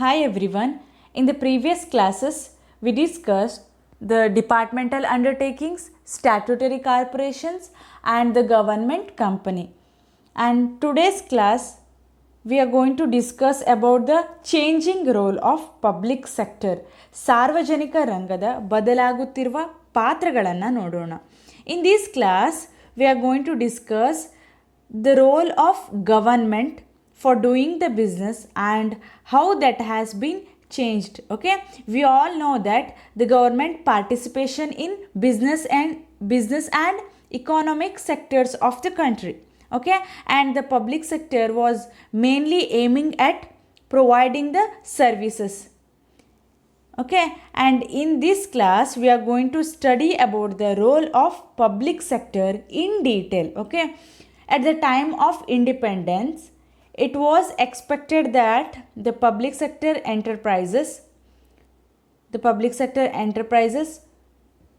Hi everyone. In the previous classes, we discussed the departmental undertakings, statutory corporations, and the government company. And today's class, we are going to discuss about the changing role of public sector. ಸಾರ್ವಜನಿಕ ರಂಗದ ಬದಲಾಗುತ್ತಿರುವ ಪಾತ್ರಗಳನ್ನು ನೋಡೋಣ. In this class, we are going to discuss the role of government for doing the business and how that has been changed. Okay, we all know that the government participation in business and economic sectors of the country. Okay, and the public sector was mainly aiming at providing the services. Okay, and in this class we are going to study about the role of public sector in detail. Okay, at the time of independence, it was expected that the public sector enterprises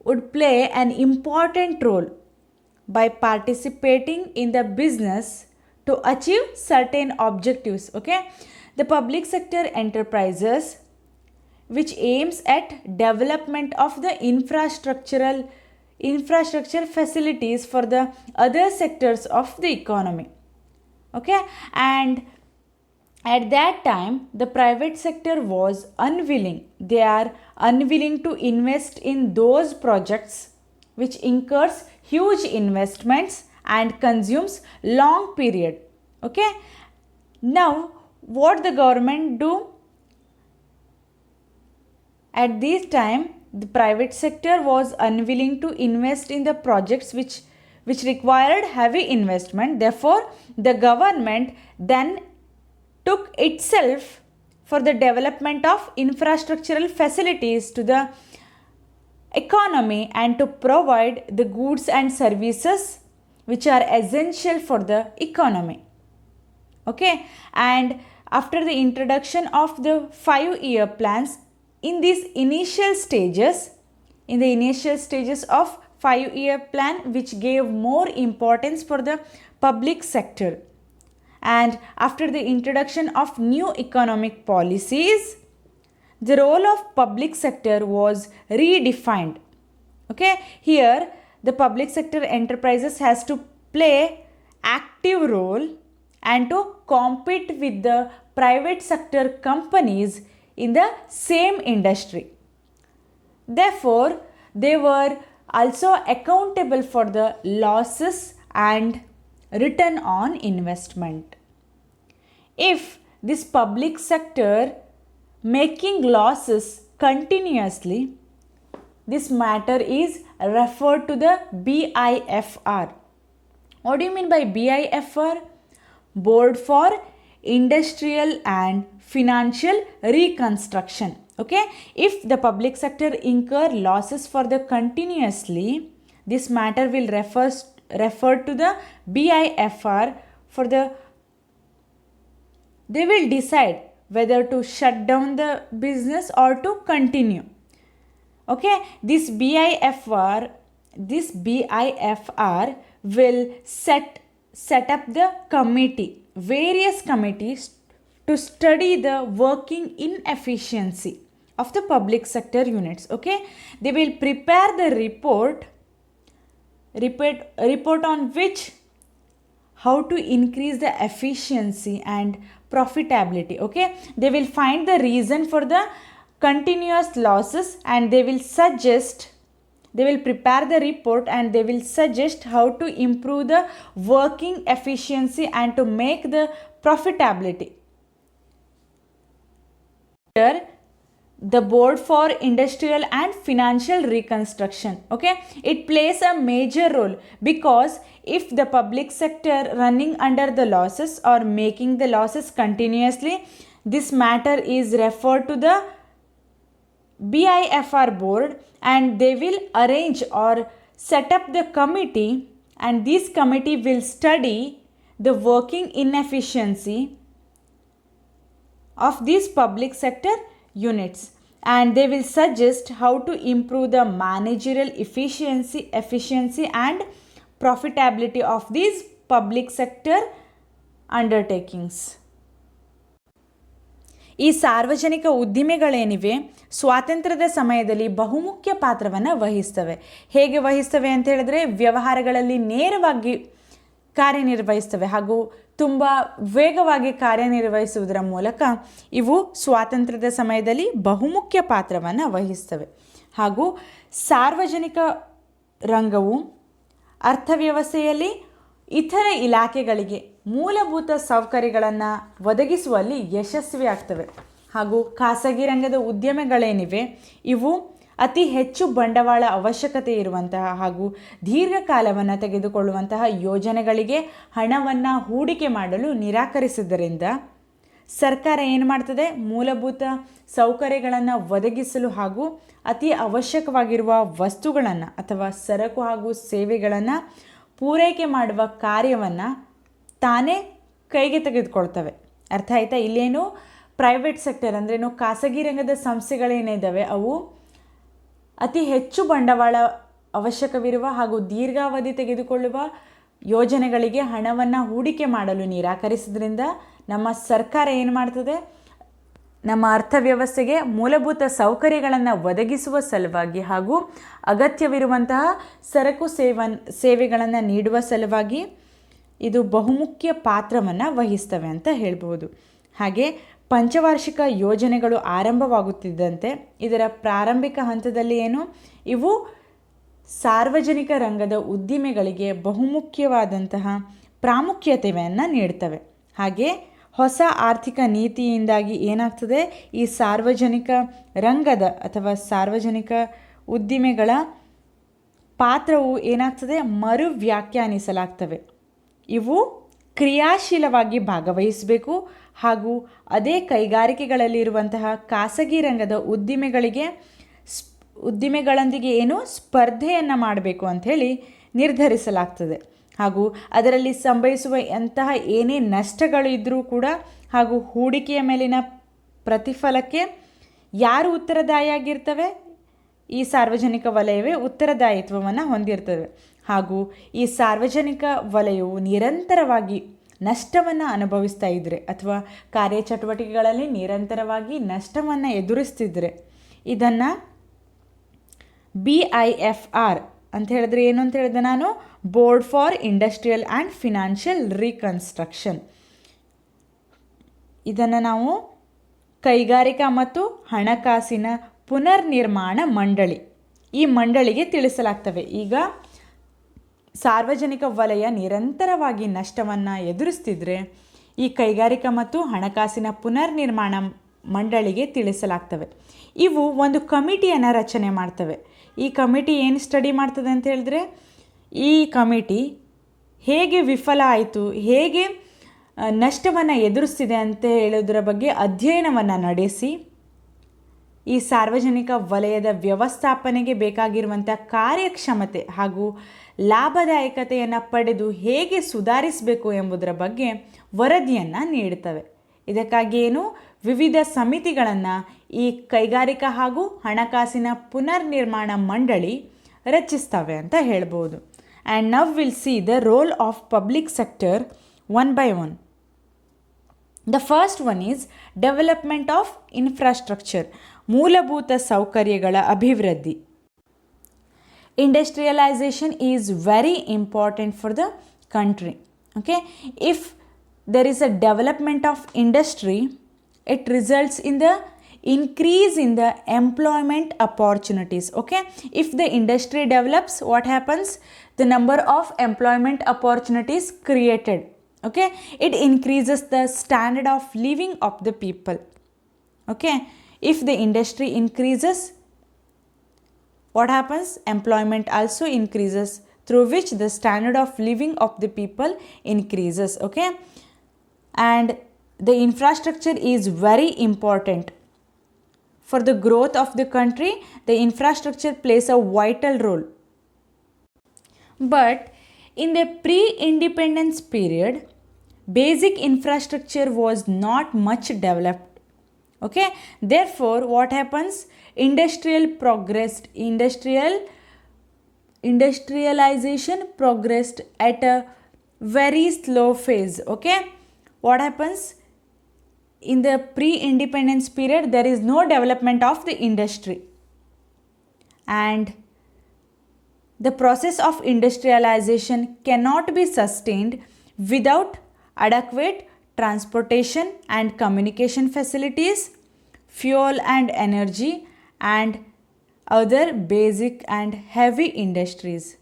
would play an important role by participating in the business to achieve certain objectives. Okay, the public sector enterprises which aims at development of the infrastructure facilities for the other sectors of the economy. Okay, and at that time the private sector was unwilling. They are unwilling to invest in those projects which incurs huge investments and consumes long period. Okay, now what the government do? At this time the private sector was unwilling to invest in the projects which required heavy investment. Therefore the government then took itself for the development of infrastructural facilities to the economy and to provide the goods and services which are essential for the economy. Okay, and after the introduction of the 5-year plans, in the initial stages of 5-year plan, which gave more importance for the public sector, and after the introduction of new economic policies, the role of public sector was redefined. Okay, here the public sector enterprises has to play active role and to compete with the private sector companies in the same industry. Therefore they were also accountable for the losses and return on investment. If this public sector making losses continuously, this matter is referred to the BIFR. What do you mean by BIFR? Board for Industrial and Financial Reconstruction. Okay, if the public sector incur losses for the continuously, this matter will refer to the BIFR. They will decide whether to shut down the business or to continue. Okay, this BIFR will set up the various committees to study the working inefficiency of the public sector units. Okay, they will prepare the report on which how to increase the efficiency and profitability. Okay, they will find the reason for the continuous losses and they will prepare the report and they will suggest how to improve the working efficiency and to make the profitability. Here the Board for Industrial and Financial Reconstruction, okay, it plays a major role because if the public sector running under the losses or making the losses continuously, this matter is referred to the BIFR board and they will arrange or set up the committee, and this committee will study the working inefficiency of these public sector units and they will suggest how to improve the managerial efficiency and profitability of these public sector undertakings. ಈ ಸಾರ್ವಜನಿಕ ಉದ್ದಿಮೆಗಳೇನಿವೆ ಸ್ವಾತಂತ್ರ್ಯದ ಸಮಯದಲ್ಲಿ ಬಹುಮುಖ್ಯ ಪಾತ್ರವನ್ನು ವಹಿಸ್ತವೆ. ಹೇಗೆ ವಹಿಸ್ತವೆ ಅಂತ ಹೇಳಿದ್ರೆ, ವ್ಯವಹಾರಗಳಲ್ಲಿ ನೇರವಾಗಿ ಕಾರ್ಯನಿರ್ವಹಿಸ್ತವೆ ಹಾಗೂ ತುಂಬ ವೇಗವಾಗಿ ಕಾರ್ಯನಿರ್ವಹಿಸುವುದರ ಮೂಲಕ ಇವು ಸ್ವಾತಂತ್ರ್ಯದ ಸಮಯದಲ್ಲಿ ಬಹುಮುಖ್ಯ ಪಾತ್ರವನ್ನು ವಹಿಸ್ತವೆ. ಹಾಗೂ ಸಾರ್ವಜನಿಕ ರಂಗವು ಅರ್ಥವ್ಯವಸ್ಥೆಯಲ್ಲಿ ಇತರ ಇಲಾಖೆಗಳಿಗೆ ಮೂಲಭೂತ ಸೌಕರ್ಯಗಳನ್ನು ಒದಗಿಸುವಲ್ಲಿ ಯಶಸ್ವಿಯಾಗ್ತವೆ. ಹಾಗೂ ಖಾಸಗಿ ರಂಗದ ಉದ್ಯಮಗಳೇನಿವೆ ಇವು ಅತಿ ಹೆಚ್ಚು ಬಂಡವಾಳ ಅವಶ್ಯಕತೆ ಇರುವಂತಹ ಹಾಗೂ ದೀರ್ಘಕಾಲವನ್ನು ತೆಗೆದುಕೊಳ್ಳುವಂತಹ ಯೋಜನೆಗಳಿಗೆ ಹಣವನ್ನು ಹೂಡಿಕೆ ಮಾಡಲು ನಿರಾಕರಿಸಿದ್ದರಿಂದ ಸರ್ಕಾರ ಏನು ಮಾಡ್ತದೆ, ಮೂಲಭೂತ ಸೌಕರ್ಯಗಳನ್ನು ಒದಗಿಸಲು ಹಾಗೂ ಅತಿ ಅವಶ್ಯಕವಾಗಿರುವ ವಸ್ತುಗಳನ್ನು ಅಥವಾ ಸರಕು ಹಾಗೂ ಸೇವೆಗಳನ್ನು ಪೂರೈಕೆ ಮಾಡುವ ಕಾರ್ಯವನ್ನು ತಾನೇ ಕೈಗೆ ತೆಗೆದುಕೊಳ್ತವೆ. ಅರ್ಥ ಆಯ್ತಾ? ಇಲ್ಲೇನು ಪ್ರೈವೇಟ್ ಸೆಕ್ಟರ್ ಅಂದ್ರೇನು, ಖಾಸಗಿ ರಂಗದ ಸಂಸ್ಥೆಗಳೇನಿದ್ದಾವೆ ಅವು ಅತಿ ಹೆಚ್ಚು ಬಂಡವಾಳ ಅವಶ್ಯಕವಿರುವ ಹಾಗೂ ದೀರ್ಘಾವಧಿ ತೆಗೆದುಕೊಳ್ಳುವ ಯೋಜನೆಗಳಿಗೆ ಹಣವನ್ನು ಹೂಡಿಕೆ ಮಾಡಲು ನಿರಾಕರಿಸಿದ್ರಿಂದ ನಮ್ಮ ಸರ್ಕಾರ ಏನು ಮಾಡ್ತದೆ, ನಮ್ಮ ಅರ್ಥವ್ಯವಸ್ಥೆಗೆ ಮೂಲಭೂತ ಸೌಕರ್ಯಗಳನ್ನು ಒದಗಿಸುವ ಸಲುವಾಗಿ ಹಾಗೂ ಅಗತ್ಯವಿರುವಂತಹ ಸರಕು ಸೇವೆಗಳನ್ನು ನೀಡುವ ಸಲುವಾಗಿ ಇದು ಬಹುಮುಖ್ಯ ಪಾತ್ರವನ್ನು ವಹಿಸ್ತವೆ ಅಂತ ಹೇಳ್ಬೋದು. ಹಾಗೆ ಪಂಚವಾರ್ಷಿಕ ಯೋಜನೆಗಳು ಆರಂಭವಾಗುತ್ತಿದ್ದಂತೆ ಇದರ ಪ್ರಾರಂಭಿಕ ಹಂತದಲ್ಲಿ ಇವು ಸಾರ್ವಜನಿಕ ರಂಗದ ಉದ್ದಿಮೆಗಳಿಗೆ ಬಹುಮುಖ್ಯವಾದಂತಹ ಪ್ರಾಮುಖ್ಯತೆಯನ್ನು ನೀಡ್ತವೆ. ಹಾಗೆ ಹೊಸ ಆರ್ಥಿಕ ನೀತಿಯಿಂದಾಗಿ ಏನಾಗ್ತದೆ, ಈ ಸಾರ್ವಜನಿಕ ರಂಗದ ಅಥವಾ ಸಾರ್ವಜನಿಕ ಉದ್ದಿಮೆಗಳ ಪಾತ್ರವು ಏನಾಗ್ತದೆ, ಮರು ವ್ಯಾಖ್ಯಾನಿಸಲಾಗ್ತವೆ. ಇವು ಕ್ರಿಯಾಶೀಲವಾಗಿ ಭಾಗವಹಿಸಬೇಕು ಹಾಗೂ ಅದೇ ಕೈಗಾರಿಕೆಗಳಲ್ಲಿರುವಂತಹ ಖಾಸಗಿ ರಂಗದ ಉದ್ದಿಮೆಗಳೊಂದಿಗೆ ಸ್ಪರ್ಧೆಯನ್ನು ಮಾಡಬೇಕು ಅಂಥೇಳಿ ನಿರ್ಧರಿಸಲಾಗ್ತದೆ. ಹಾಗೂ ಅದರಲ್ಲಿ ಸಂಭವಿಸುವ ಏನೇ ನಷ್ಟಗಳು ಇದ್ದರೂ ಕೂಡ ಹಾಗೂ ಹೂಡಿಕೆಯ ಮೇಲಿನ ಪ್ರತಿಫಲಕ್ಕೆ ಯಾರು ಉತ್ತರದಾಯಿಯಾಗಿರ್ತವೆ, ಈ ಸಾರ್ವಜನಿಕ ವಲಯವೇ ಉತ್ತರದಾಯಿತ್ವವನ್ನು ಹೊಂದಿರ್ತವೆ. ಹಾಗೂ ಈ ಸಾರ್ವಜನಿಕ ವಲಯವು ನಿರಂತರವಾಗಿ ನಷ್ಟವನ್ನು ಅನುಭವಿಸ್ತಾ ಇದ್ದರೆ ಅಥವಾ ಕಾರ್ಯಚಟುವಟಿಕೆಗಳಲ್ಲಿ ನಿರಂತರವಾಗಿ ನಷ್ಟವನ್ನು ಎದುರಿಸ್ತಿದ್ರೆ ಇದನ್ನು BIFR ಅಂತ ಹೇಳಿದ್ರೆ ಏನು ಅಂತ ಹೇಳಿದೆ ನಾನು, board for industrial and financial reconstruction, ಇದನ್ನು ನಾವು ಕೈಗಾರಿಕಾ ಮತ್ತು ಹಣಕಾಸಿನ ಪುನರ್ನಿರ್ಮಾಣ ಮಂಡಳಿ, ಈ ಮಂಡಳಿಗೆ ತಿಳಿಸಲಾಗ್ತವೆ. ಈಗ ಸಾರ್ವಜನಿಕ ವಲಯ ನಿರಂತರವಾಗಿ ನಷ್ಟವನ್ನು ಎದುರಿಸ್ತಿದ್ರೆ ಈ ಕೈಗಾರಿಕಾ ಮತ್ತು ಹಣಕಾಸಿನ ಪುನರ್ನಿರ್ಮಾಣ ಮಂಡಳಿಗೆ ತಿಳಿಸಲಾಗ್ತವೆ. ಇವು ಒಂದು ಕಮಿಟಿಯನ್ನು ರಚನೆ ಮಾಡ್ತವೆ. ಈ ಕಮಿಟಿ ಏನು ಸ್ಟಡಿ ಮಾಡ್ತದೆ ಅಂತ ಹೇಳಿದ್ರೆ, ಈ ಕಮಿಟಿ ಹೇಗೆ ವಿಫಲ ಆಯಿತು, ಹೇಗೆ ನಷ್ಟವನ್ನು ಎದುರಿಸ್ತಿದೆ ಅಂತ ಹೇಳೋದ್ರ ಬಗ್ಗೆ ಅಧ್ಯಯನವನ್ನು ನಡೆಸಿ ಈ ಸಾರ್ವಜನಿಕ ವಲಯದ ವ್ಯವಸ್ಥಾಪನೆಗೆ ಬೇಕಾಗಿರುವಂಥ ಕಾರ್ಯಕ್ಷಮತೆ ಹಾಗೂ ಲಾಭದಾಯಕತೆಯನ್ನು ಪಡೆದು ಹೇಗೆ ಸುಧಾರಿಸಬೇಕು ಎಂಬುದರ ಬಗ್ಗೆ ವರದಿಯನ್ನು ನೀಡುತ್ತವೆ. ಇದಕ್ಕಾಗಿ ವಿವಿಧ ಸಮಿತಿಗಳನ್ನು ಈ ಕೈಗಾರಿಕಾ ಹಾಗೂ ಹಣಕಾಸಿನ ಪುನರ್ನಿರ್ಮಾಣ ಮಂಡಳಿ ರಚಿಸ್ತವೆ ಅಂತ ಹೇಳ್ಬೋದು. And now will see the role of public sector one by one. The first one is development of infrastructure, ಮೂಲಭೂತ ಸೌಕರ್ಯಗಳ ಅಭಿವೃದ್ಧಿ. Industrialization is very important for the country. Okay, if there is a development of industry, it results in the increase in the employment opportunities. Okay, if the industry develops, what happens? The number of employment opportunities created. Okay, it increases the standard of living of the people. Okay, if the industry increases, what happens? Employment also increases, through which the standard of living of the people increases. Okay, and the infrastructure is very important for the growth of the country. The infrastructure plays a vital role. But in the pre-independence period, basic infrastructure was not much developed. Okay, therefore what happens? Industrialization progressed at a very slow phase. Okay, what happens? in the pre-independence period, there is no development of the industry, and the process of industrialization cannot be sustained without adequate transportation and communication facilities, fuel and energy, and other basic and heavy industries.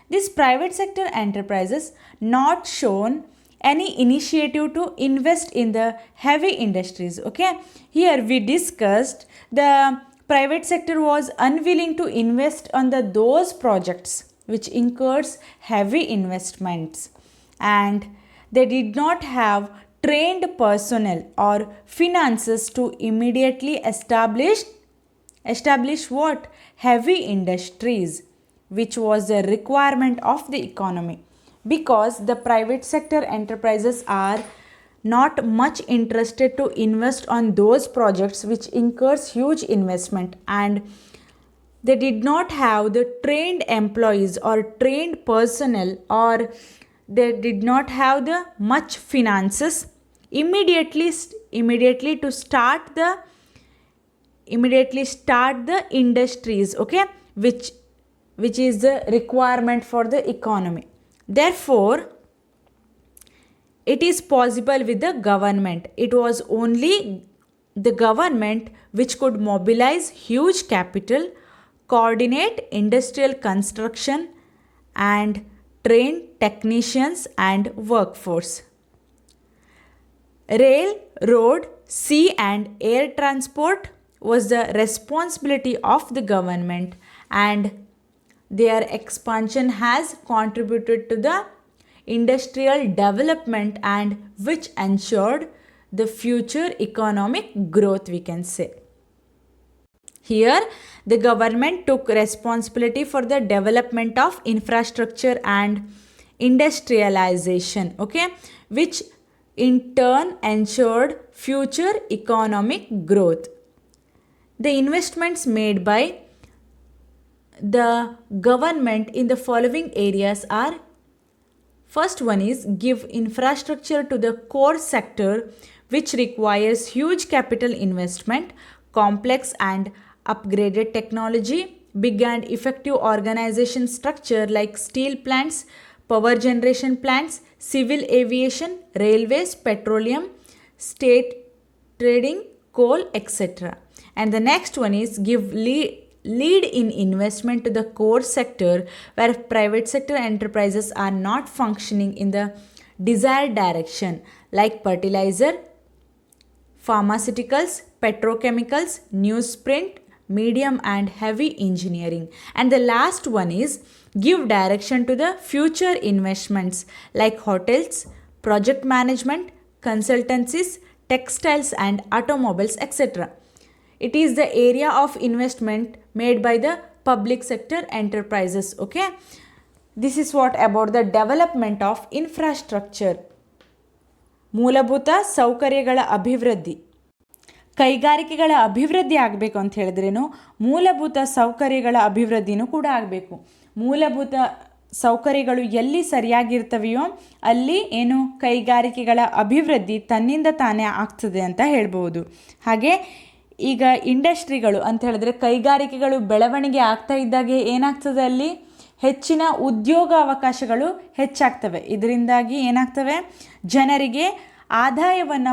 These private sector enterprises not shown any initiative to invest in the heavy industries. Okay, here we discussed the private sector was unwilling to invest on those projects which incurs heavy investments, and they did not have trained personnel or finances to immediately establish what? Heavy industries, which was a requirement of the economy, because the private sector enterprises are not much interested to invest on those projects which incurs huge investment, and they did not have the trained employees or trained personnel, or they did not have the much finances immediately to start the industries, okay, which is the requirement for the economy. Therefore, it is possible with the government. It was only the government which could mobilize huge capital, coordinate industrial construction, and train technicians and workforce. Rail, road, sea, and air transport was the responsibility of the government, and their expansion has contributed to the industrial development and which ensured the future economic growth, we can say. Here, the government took responsibility for the development of infrastructure and industrialization, okay, which in turn ensured future economic growth. The investments made by the government in the following areas are: first one is give infrastructure to the core sector, which requires huge capital investment, complex and upgraded technology, big and effective organization structure like steel plants, power generation plants, civil aviation, railways, petroleum, state trading, coal, etc. And the next one is give lead in investment to the core sector where private sector enterprises are not functioning in the desired direction, like fertilizer, pharmaceuticals, petrochemicals, newsprint, medium and heavy engineering. And the last one is give direction to the future investments like hotels, project management, consultancies, textiles and automobiles, etc. It is the area of investment made by the public sector enterprises. Okay, this is what about the development of infrastructure. ಮೂಲಭೂತ ಸೌಕರ್ಯಗಳ ಅಭಿವೃದ್ಧಿ. ಕೈಗಾರಿಕೆಗಳ ಅಭಿವೃದ್ಧಿ ಆಗಬೇಕು ಅಂತ ಹೇಳಿದ್ರೇನು ಮೂಲಭೂತ ಸೌಕರ್ಯಗಳ ಅಭಿವೃದ್ಧಿನೂ ಕೂಡ ಆಗಬೇಕು. ಮೂಲಭೂತ ಸೌಕರ್ಯಗಳು ಎಲ್ಲಿ ಸರಿಯಾಗಿರ್ತವೆಯೋ ಅಲ್ಲಿ ಏನು ಕೈಗಾರಿಕೆಗಳ ಅಭಿವೃದ್ಧಿ ತನ್ನಿಂದ ತಾನೇ ಆಗ್ತದೆ ಅಂತ ಹೇಳ್ಬೋದು. ಹಾಗೆ ಈಗ ಇಂಡಸ್ಟ್ರಿಗಳು ಅಂತ ಹೇಳಿದ್ರೆ ಕೈಗಾರಿಕೆಗಳು ಬೆಳವಣಿಗೆ ಆಗ್ತಾ ಇದ್ದಾಗೆ ಏನಾಗ್ತದೆ, ಅಲ್ಲಿ ಹೆಚ್ಚಿನ ಉದ್ಯೋಗ ಅವಕಾಶಗಳು ಹೆಚ್ಚಾಗ್ತವೆ. ಇದರಿಂದಾಗಿ ಏನಾಗ್ತವೆ, ಜನರಿಗೆ ಆದಾಯವನ್ನು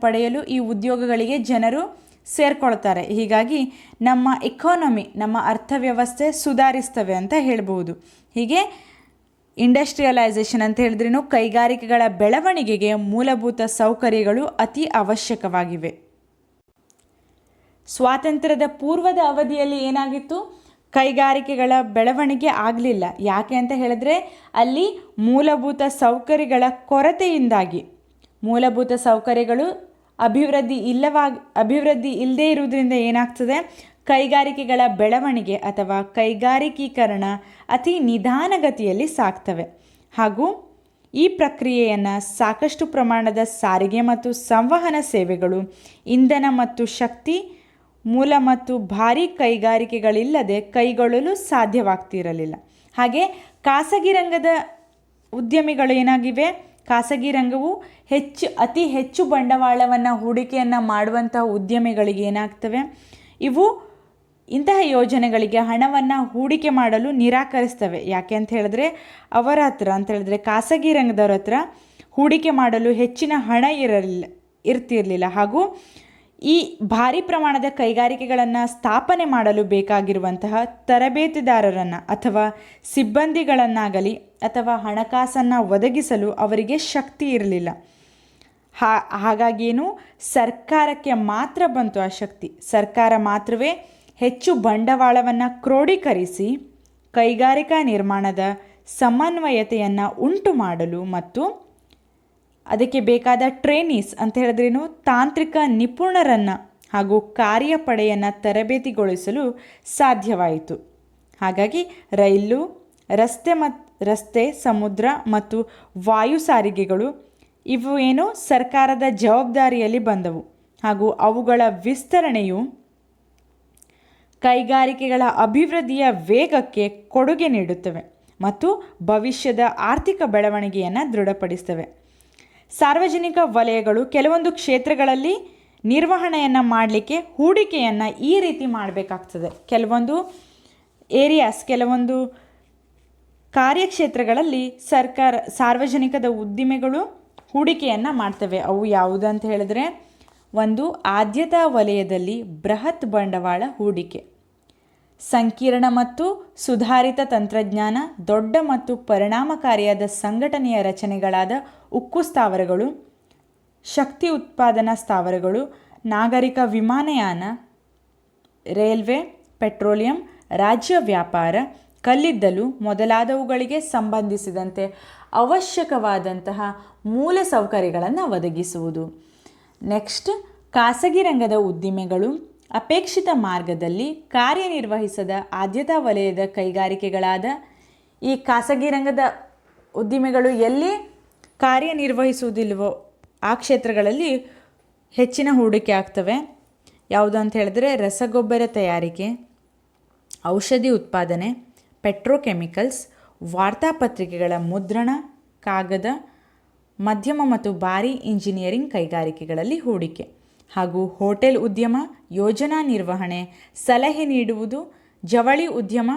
ಪಡೆಯಲು ಈ ಉದ್ಯೋಗಗಳಿಗೆ ಜನರು ಸೇರ್ಕೊಳ್ತಾರೆ. ಹೀಗಾಗಿ ನಮ್ಮ ಎಕಾನಮಿ, ನಮ್ಮ ಅರ್ಥವ್ಯವಸ್ಥೆ ಸುಧಾರಿಸ್ತವೆ ಅಂತ ಹೇಳ್ಬೋದು. ಹೀಗೆ ಇಂಡಸ್ಟ್ರಿಯಲೈಸೇಷನ್ ಅಂತ ಹೇಳಿದ್ರೇನು ಕೈಗಾರಿಕೆಗಳ ಬೆಳವಣಿಗೆಗೆ ಮೂಲಭೂತ ಸೌಕರ್ಯಗಳು ಅತಿ ಅವಶ್ಯಕವಾಗಿವೆ. ಸ್ವಾತಂತ್ರ್ಯದ ಪೂರ್ವದ ಅವಧಿಯಲ್ಲಿ ಏನಾಗಿತ್ತು, ಕೈಗಾರಿಕೆಗಳ ಬೆಳವಣಿಗೆ ಆಗಲಿಲ್ಲ. ಯಾಕೆ ಅಂತ ಹೇಳಿದ್ರೆ ಅಲ್ಲಿ ಮೂಲಭೂತ ಸೌಕರ್ಯಗಳ ಕೊರತೆಯಿಂದಾಗಿ, ಮೂಲಭೂತ ಸೌಕರ್ಯಗಳು ಅಭಿವೃದ್ಧಿ ಇಲ್ಲದೇ ಇರುವುದರಿಂದ ಏನಾಗ್ತದೆ, ಕೈಗಾರಿಕೆಗಳ ಬೆಳವಣಿಗೆ ಅಥವಾ ಕೈಗಾರಿಕೀಕರಣ ಅತಿ ನಿಧಾನಗತಿಯಲ್ಲಿ ಸಾಗ್ತವೆ. ಹಾಗೂ ಈ ಪ್ರಕ್ರಿಯೆಯನ್ನು ಸಾಕಷ್ಟು ಪ್ರಮಾಣದ ಸಾರಿಗೆ ಮತ್ತು ಸಂವಹನ ಸೇವೆಗಳು, ಇಂಧನ ಮತ್ತು ಶಕ್ತಿ ಮೂಲ ಮತ್ತು ಭಾರೀ ಕೈಗಾರಿಕೆಗಳಿಲ್ಲದೆ ಕೈಗೊಳ್ಳಲು ಸಾಧ್ಯವಾಗ್ತಿರಲಿಲ್ಲ. ಹಾಗೆ ಖಾಸಗಿ ರಂಗದ ಉದ್ಯಮಿಗಳು ಏನಾಗಿವೆ, ಖಾಸಗಿ ರಂಗವು ಅತಿ ಹೆಚ್ಚು ಬಂಡವಾಳವನ್ನು ಹೂಡಿಕೆಯನ್ನು ಮಾಡುವಂತಹ ಉದ್ಯಮಿಗಳಿಗೆ ಏನಾಗ್ತವೆ, ಇಂತಹ ಯೋಜನೆಗಳಿಗೆ ಹಣವನ್ನು ಹೂಡಿಕೆ ಮಾಡಲು ನಿರಾಕರಿಸ್ತವೆ. ಯಾಕೆ ಅಂತ ಹೇಳಿದ್ರೆ ಅವರ ಹತ್ರ ಖಾಸಗಿ ರಂಗದವ್ರ ಹತ್ರ ಹೂಡಿಕೆ ಮಾಡಲು ಹೆಚ್ಚಿನ ಹಣ ಇರ್ತಿರಲಿಲ್ಲ. ಹಾಗೂ ಈ ಭಾರಿ ಪ್ರಮಾಣದ ಕೈಗಾರಿಕೆಗಳನ್ನು ಸ್ಥಾಪನೆ ಮಾಡಲು ಬೇಕಾಗಿರುವಂತಹ ತರಬೇತಿದಾರರನ್ನು ಅಥವಾ ಸಿಬ್ಬಂದಿಗಳನ್ನಾಗಲಿ ಅಥವಾ ಹಣಕಾಸನ್ನು ಒದಗಿಸಲು ಅವರಿಗೆ ಶಕ್ತಿ ಇರಲಿಲ್ಲ. ಹಾಗಾಗಿಯೇನು ಸರ್ಕಾರಕ್ಕೆ ಮಾತ್ರ ಬಂತು ಆ ಶಕ್ತಿ. ಸರ್ಕಾರ ಮಾತ್ರವೇ ಹೆಚ್ಚು ಬಂಡವಾಳವನ್ನು ಕ್ರೋಢೀಕರಿಸಿ ಕೈಗಾರಿಕಾ ನಿರ್ಮಾಣದ ಸಮನ್ವಯತೆಯನ್ನು ಉಂಟು ಮಾಡಲು ಮತ್ತು ಅದಕ್ಕೆ ಬೇಕಾದ ಟ್ರೈನೀಸ್ ಅಂತ ಹೇಳಿದ್ರೇನು, ತಾಂತ್ರಿಕ ನಿಪುಣರನ್ನು ಹಾಗೂ ಕಾರ್ಯಪಡೆಯನ್ನು ತರಬೇತಿಗೊಳಿಸಲು ಸಾಧ್ಯವಾಯಿತು. ಹಾಗಾಗಿ ರೈಲು, ರಸ್ತೆ, ಸಮುದ್ರ ಮತ್ತು ವಾಯು ಸಾರಿಗೆಗಳು ಸರ್ಕಾರದ ಜವಾಬ್ದಾರಿಯಲ್ಲಿ ಬಂದವು. ಹಾಗೂ ಅವುಗಳ ವಿಸ್ತರಣೆಯು ಕೈಗಾರಿಕೆಗಳ ಅಭಿವೃದ್ಧಿಯ ವೇಗಕ್ಕೆ ಕೊಡುಗೆ ನೀಡುತ್ತವೆ ಮತ್ತು ಭವಿಷ್ಯದ ಆರ್ಥಿಕ ಬೆಳವಣಿಗೆಯನ್ನು ದೃಢಪಡಿಸ್ತವೆ. ಸಾರ್ವಜನಿಕ ವಲಯಗಳು ಕೆಲವೊಂದು ಕ್ಷೇತ್ರಗಳಲ್ಲಿ ನಿರ್ವಹಣೆಯನ್ನು ಮಾಡಲಿಕ್ಕೆ ಹೂಡಿಕೆಯನ್ನು ಈ ರೀತಿ ಮಾಡಬೇಕಾಗ್ತದೆ. ಕೆಲವೊಂದು ಕಾರ್ಯಕ್ಷೇತ್ರಗಳಲ್ಲಿ ಸಾರ್ವಜನಿಕದ ಉದ್ದಿಮೆಗಳು ಹೂಡಿಕೆಯನ್ನು ಮಾಡ್ತವೆ. ಅವು ಯಾವುದಂತ ಹೇಳಿದ್ರೆ, ಒಂದು, ಆದ್ಯತಾ ವಲಯದಲ್ಲಿ ಬೃಹತ್ ಬಂಡವಾಳ ಹೂಡಿಕೆ, ಸಂಕೀರ್ಣ ಮತ್ತು ಸುಧಾರಿತ ತಂತ್ರಜ್ಞಾನ, ದೊಡ್ಡ ಮತ್ತು ಪರಿಣಾಮಕಾರಿಯಾದ ಸಂಘಟನೆಯ ರಚನೆಗಳಾದ ಉಕ್ಕು ಸ್ಥಾವರಗಳು, ಶಕ್ತಿ ಉತ್ಪಾದನಾ ಸ್ಥಾವರಗಳು, ನಾಗರಿಕ ವಿಮಾನಯಾನ, ರೈಲ್ವೆ, ಪೆಟ್ರೋಲಿಯಂ, ರಾಜ್ಯ ವ್ಯಾಪಾರ, ಕಲ್ಲಿದ್ದಲು ಮೊದಲಾದವುಗಳಿಗೆ ಸಂಬಂಧಿಸಿದಂತೆ ಅವಶ್ಯಕವಾದಂತಹ ಮೂಲ ಸೌಕರ್ಯಗಳನ್ನು ಒದಗಿಸುವುದು. ನೆಕ್ಸ್ಟ್, ಖಾಸಗಿ ರಂಗದ ಉದ್ದಿಮೆಗಳು ಅಪೇಕ್ಷಿತ ಮಾರ್ಗದಲ್ಲಿ ಕಾರ್ಯನಿರ್ವಹಿಸದ ಆದ್ಯತಾ ವಲಯದ ಕೈಗಾರಿಕೆಗಳಾದ ಈ ಖಾಸಗಿ ರಂಗದ ಉದ್ದಿಮೆಗಳು ಎಲ್ಲಿ ಕಾರ್ಯನಿರ್ವಹಿಸುವುದಿಲ್ವೋ ಆ ಕ್ಷೇತ್ರಗಳಲ್ಲಿ ಹೆಚ್ಚಿನ ಹೂಡಿಕೆ ಆಗ್ತವೆ. ಯಾವುದು ಅಂತ ಹೇಳಿದ್ರೆ, ರಸಗೊಬ್ಬರ ತಯಾರಿಕೆ, ಔಷಧಿ ಉತ್ಪಾದನೆ, ಪೆಟ್ರೋಕೆಮಿಕಲ್ಸ್, ವಾರ್ತಾಪತ್ರಿಕೆಗಳ ಮುದ್ರಣ, ಕಾಗದ, ಮಧ್ಯಮ ಮತ್ತು ಭಾರೀ ಇಂಜಿನಿಯರಿಂಗ್ ಕೈಗಾರಿಕೆಗಳಲ್ಲಿ ಹೂಡಿಕೆ. ಹಾಗೂ ಹೋಟೆಲ್ ಉದ್ಯಮ, ಯೋಜನಾ ನಿರ್ವಹಣೆ, ಸಲಹೆ ನೀಡುವುದು, ಜವಳಿ ಉದ್ಯಮ,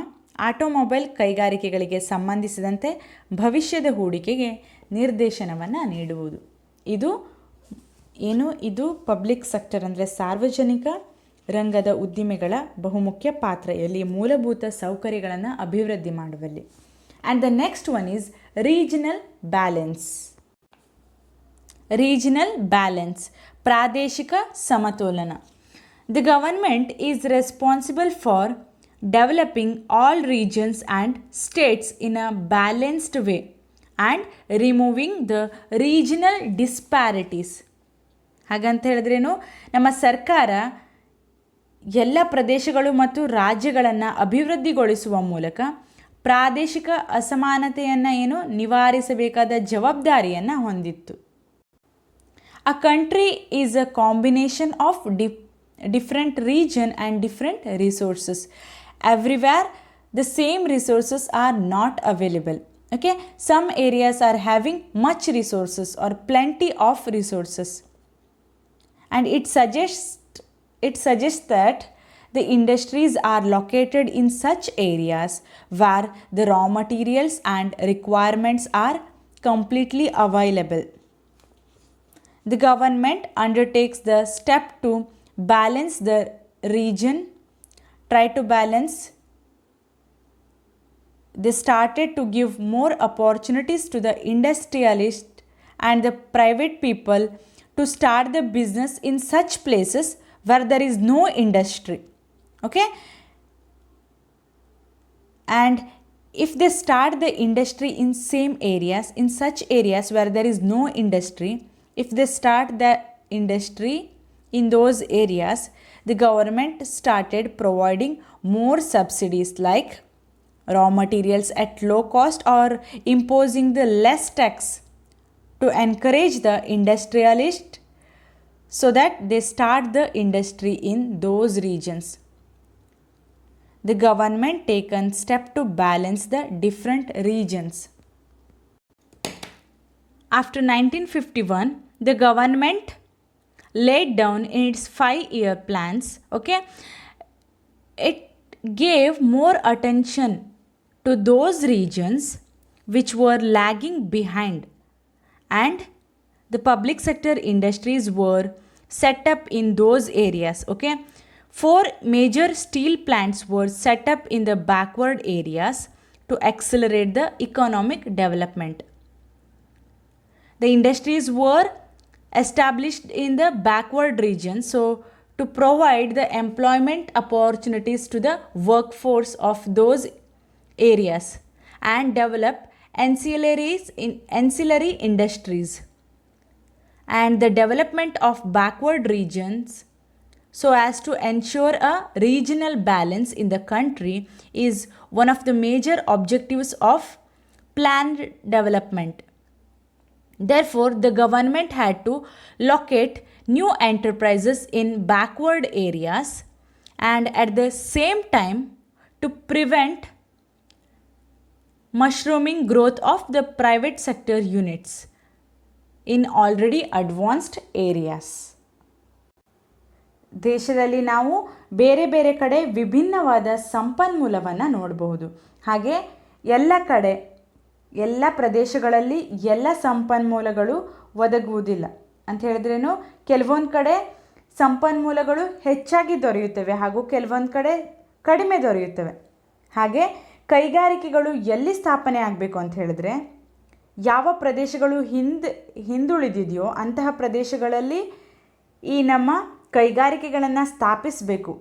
ಆಟೋಮೊಬೈಲ್ ಕೈಗಾರಿಕೆಗಳಿಗೆ ಸಂಬಂಧಿಸಿದಂತೆ ಭವಿಷ್ಯದ ಹೂಡಿಕೆಗೆ ನಿರ್ದೇಶನವನ್ನು ನೀಡುವುದು. ಇದು ಪಬ್ಲಿಕ್ ಸೆಕ್ಟರ್ ಅಂದರೆ ಸಾರ್ವಜನಿಕ ರಂಗದ ಉದ್ದಿಮೆಗಳ ಬಹುಮುಖ್ಯ ಪಾತ್ರ ಎಲ್ಲಿ ಮೂಲಭೂತ ಸೌಕರ್ಯಗಳನ್ನು ಅಭಿವೃದ್ಧಿ ಮಾಡುವಲ್ಲಿ. And the next one is regional balance, ಪ್ರಾದೇಶಿಕ ಸಮತೋಲನ. The government is responsible for developing all regions and states in a balanced way and removing the regional disparities. ಹಾಗಂತ ಹೇಳಿದ್ರೇನು, ನಮ್ಮ ಸರ್ಕಾರ ಎಲ್ಲ ಪ್ರದೇಶಗಳು ಮತ್ತು ರಾಜ್ಯಗಳನ್ನು ಅಭಿವೃದ್ಧಿಗೊಳಿಸುವ ಮೂಲಕ ಪ್ರಾದೇಶಿಕ ಅಸಮಾನತೆಯನ್ನು ನಿವಾರಿಸಬೇಕಾದ ಜವಾಬ್ದಾರಿಯನ್ನು ಹೊಂದಿತ್ತು. A country is a combination of different region and different resources. Everywhere the same resources are not available. Okay, some areas are having much resources or plenty of resources, and it suggests that the industries are located in such areas where the raw materials and requirements are completely available. The government undertakes the step to balance the region, They started to give more opportunities to the industrialists and the private people to start the business in such places where there is no industry. Okay? And if they start the industry in such areas where there is no industry, if they start the industry in those areas, the government started providing more subsidies like raw materials at low cost or imposing the less tax to encourage the industrialists so that they start the industry in those regions. The government taken step to balance the different regions. after 1951, the government laid down in its 5-year plans, okay, it gave more attention to those regions which were lagging behind, and the public sector industries were set up in those areas, okay. 4 major steel plants were set up in the backward areas to accelerate the economic development. The industries were established in the backward regions, so to provide the employment opportunities to the workforce of those areas and develop ancillary industries. And the development of backward regions so as to ensure a regional balance in the country is one of the major objectives of planned development. Therefore, the government had to locate new enterprises in backward areas and at the same time to prevent mushrooming growth of the private sector units in already advanced areas. ದೇಶದಲ್ಲಿ ನಾವು ಬೇರೆ ಬೇರೆ ಕಡೆ ವಿಭಿನ್ನವಾದ ಸಂಪನ್ಮೂಲವನ್ನು ನೋಡಬಹುದು. ಹಾಗೆ ಎಲ್ಲ ಪ್ರದೇಶಗಳಲ್ಲಿ ಎಲ್ಲ ಸಂಪನ್ಮೂಲಗಳು ಒದಗುವುದಿಲ್ಲ ಅಂತ ಹೇಳಿದ್ರೇನು, ಕೆಲವೊಂದು ಕಡೆ ಸಂಪನ್ಮೂಲಗಳು ಹೆಚ್ಚಾಗಿ ದೊರೆಯುತ್ತವೆ ಹಾಗೂ ಕೆಲವೊಂದು ಕಡೆ ಕಡಿಮೆ ದೊರೆಯುತ್ತವೆ. ಹಾಗೆ ಕೈಗಾರಿಕೆಗಳು ಎಲ್ಲಿ ಸ್ಥಾಪನೆ ಆಗಬೇಕು ಅಂತ ಹೇಳಿದ್ರೆ, ಯಾವ ಪ್ರದೇಶಗಳು ಹಿಂದುಳಿದಿದೆಯೋ ಅಂತಹ ಪ್ರದೇಶಗಳಲ್ಲಿ ಈ ನಮ್ಮ ಕೈಗಾರಿಕೆಗಳನ್ನು ಸ್ಥಾಪಿಸಬೇಕು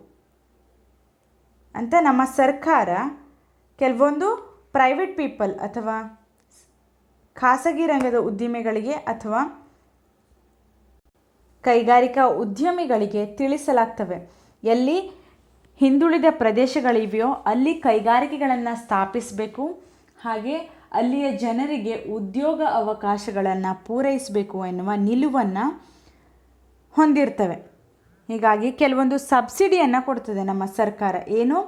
ಅಂತ ನಮ್ಮ ಸರ್ಕಾರ ಕೆಲವೊಂದು ಪ್ರೈವೇಟ್ ಪೀಪಲ್ ಅಥವಾ ಖಾಸಗಿ ರಂಗದ ಉದ್ದಿಮೆಗಳಿಗೆ ಅಥವಾ ಕೈಗಾರಿಕಾ ಉದ್ಯಮಿಗಳಿಗೆ ತಿಳಿಸಲಾಗ್ತವೆ. ಎಲ್ಲಿ ಹಿಂದುಳಿದ ಪ್ರದೇಶಗಳಿವೆಯೋ ಅಲ್ಲಿ ಕೈಗಾರಿಕೆಗಳನ್ನು ಸ್ಥಾಪಿಸಬೇಕು, ಹಾಗೆ ಅಲ್ಲಿಯ ಜನರಿಗೆ ಉದ್ಯೋಗ ಅವಕಾಶಗಳನ್ನು ಪೂರೈಸಬೇಕು ಎನ್ನುವ ನಿಲುವನ್ನು ಹೊಂದಿರ್ತವೆ. ಹೀಗಾಗಿ ಕೆಲವೊಂದು ಸಬ್ಸಿಡಿಯನ್ನು ಕೊಡ್ತದೆ ನಮ್ಮ ಸರ್ಕಾರ. ಏನು,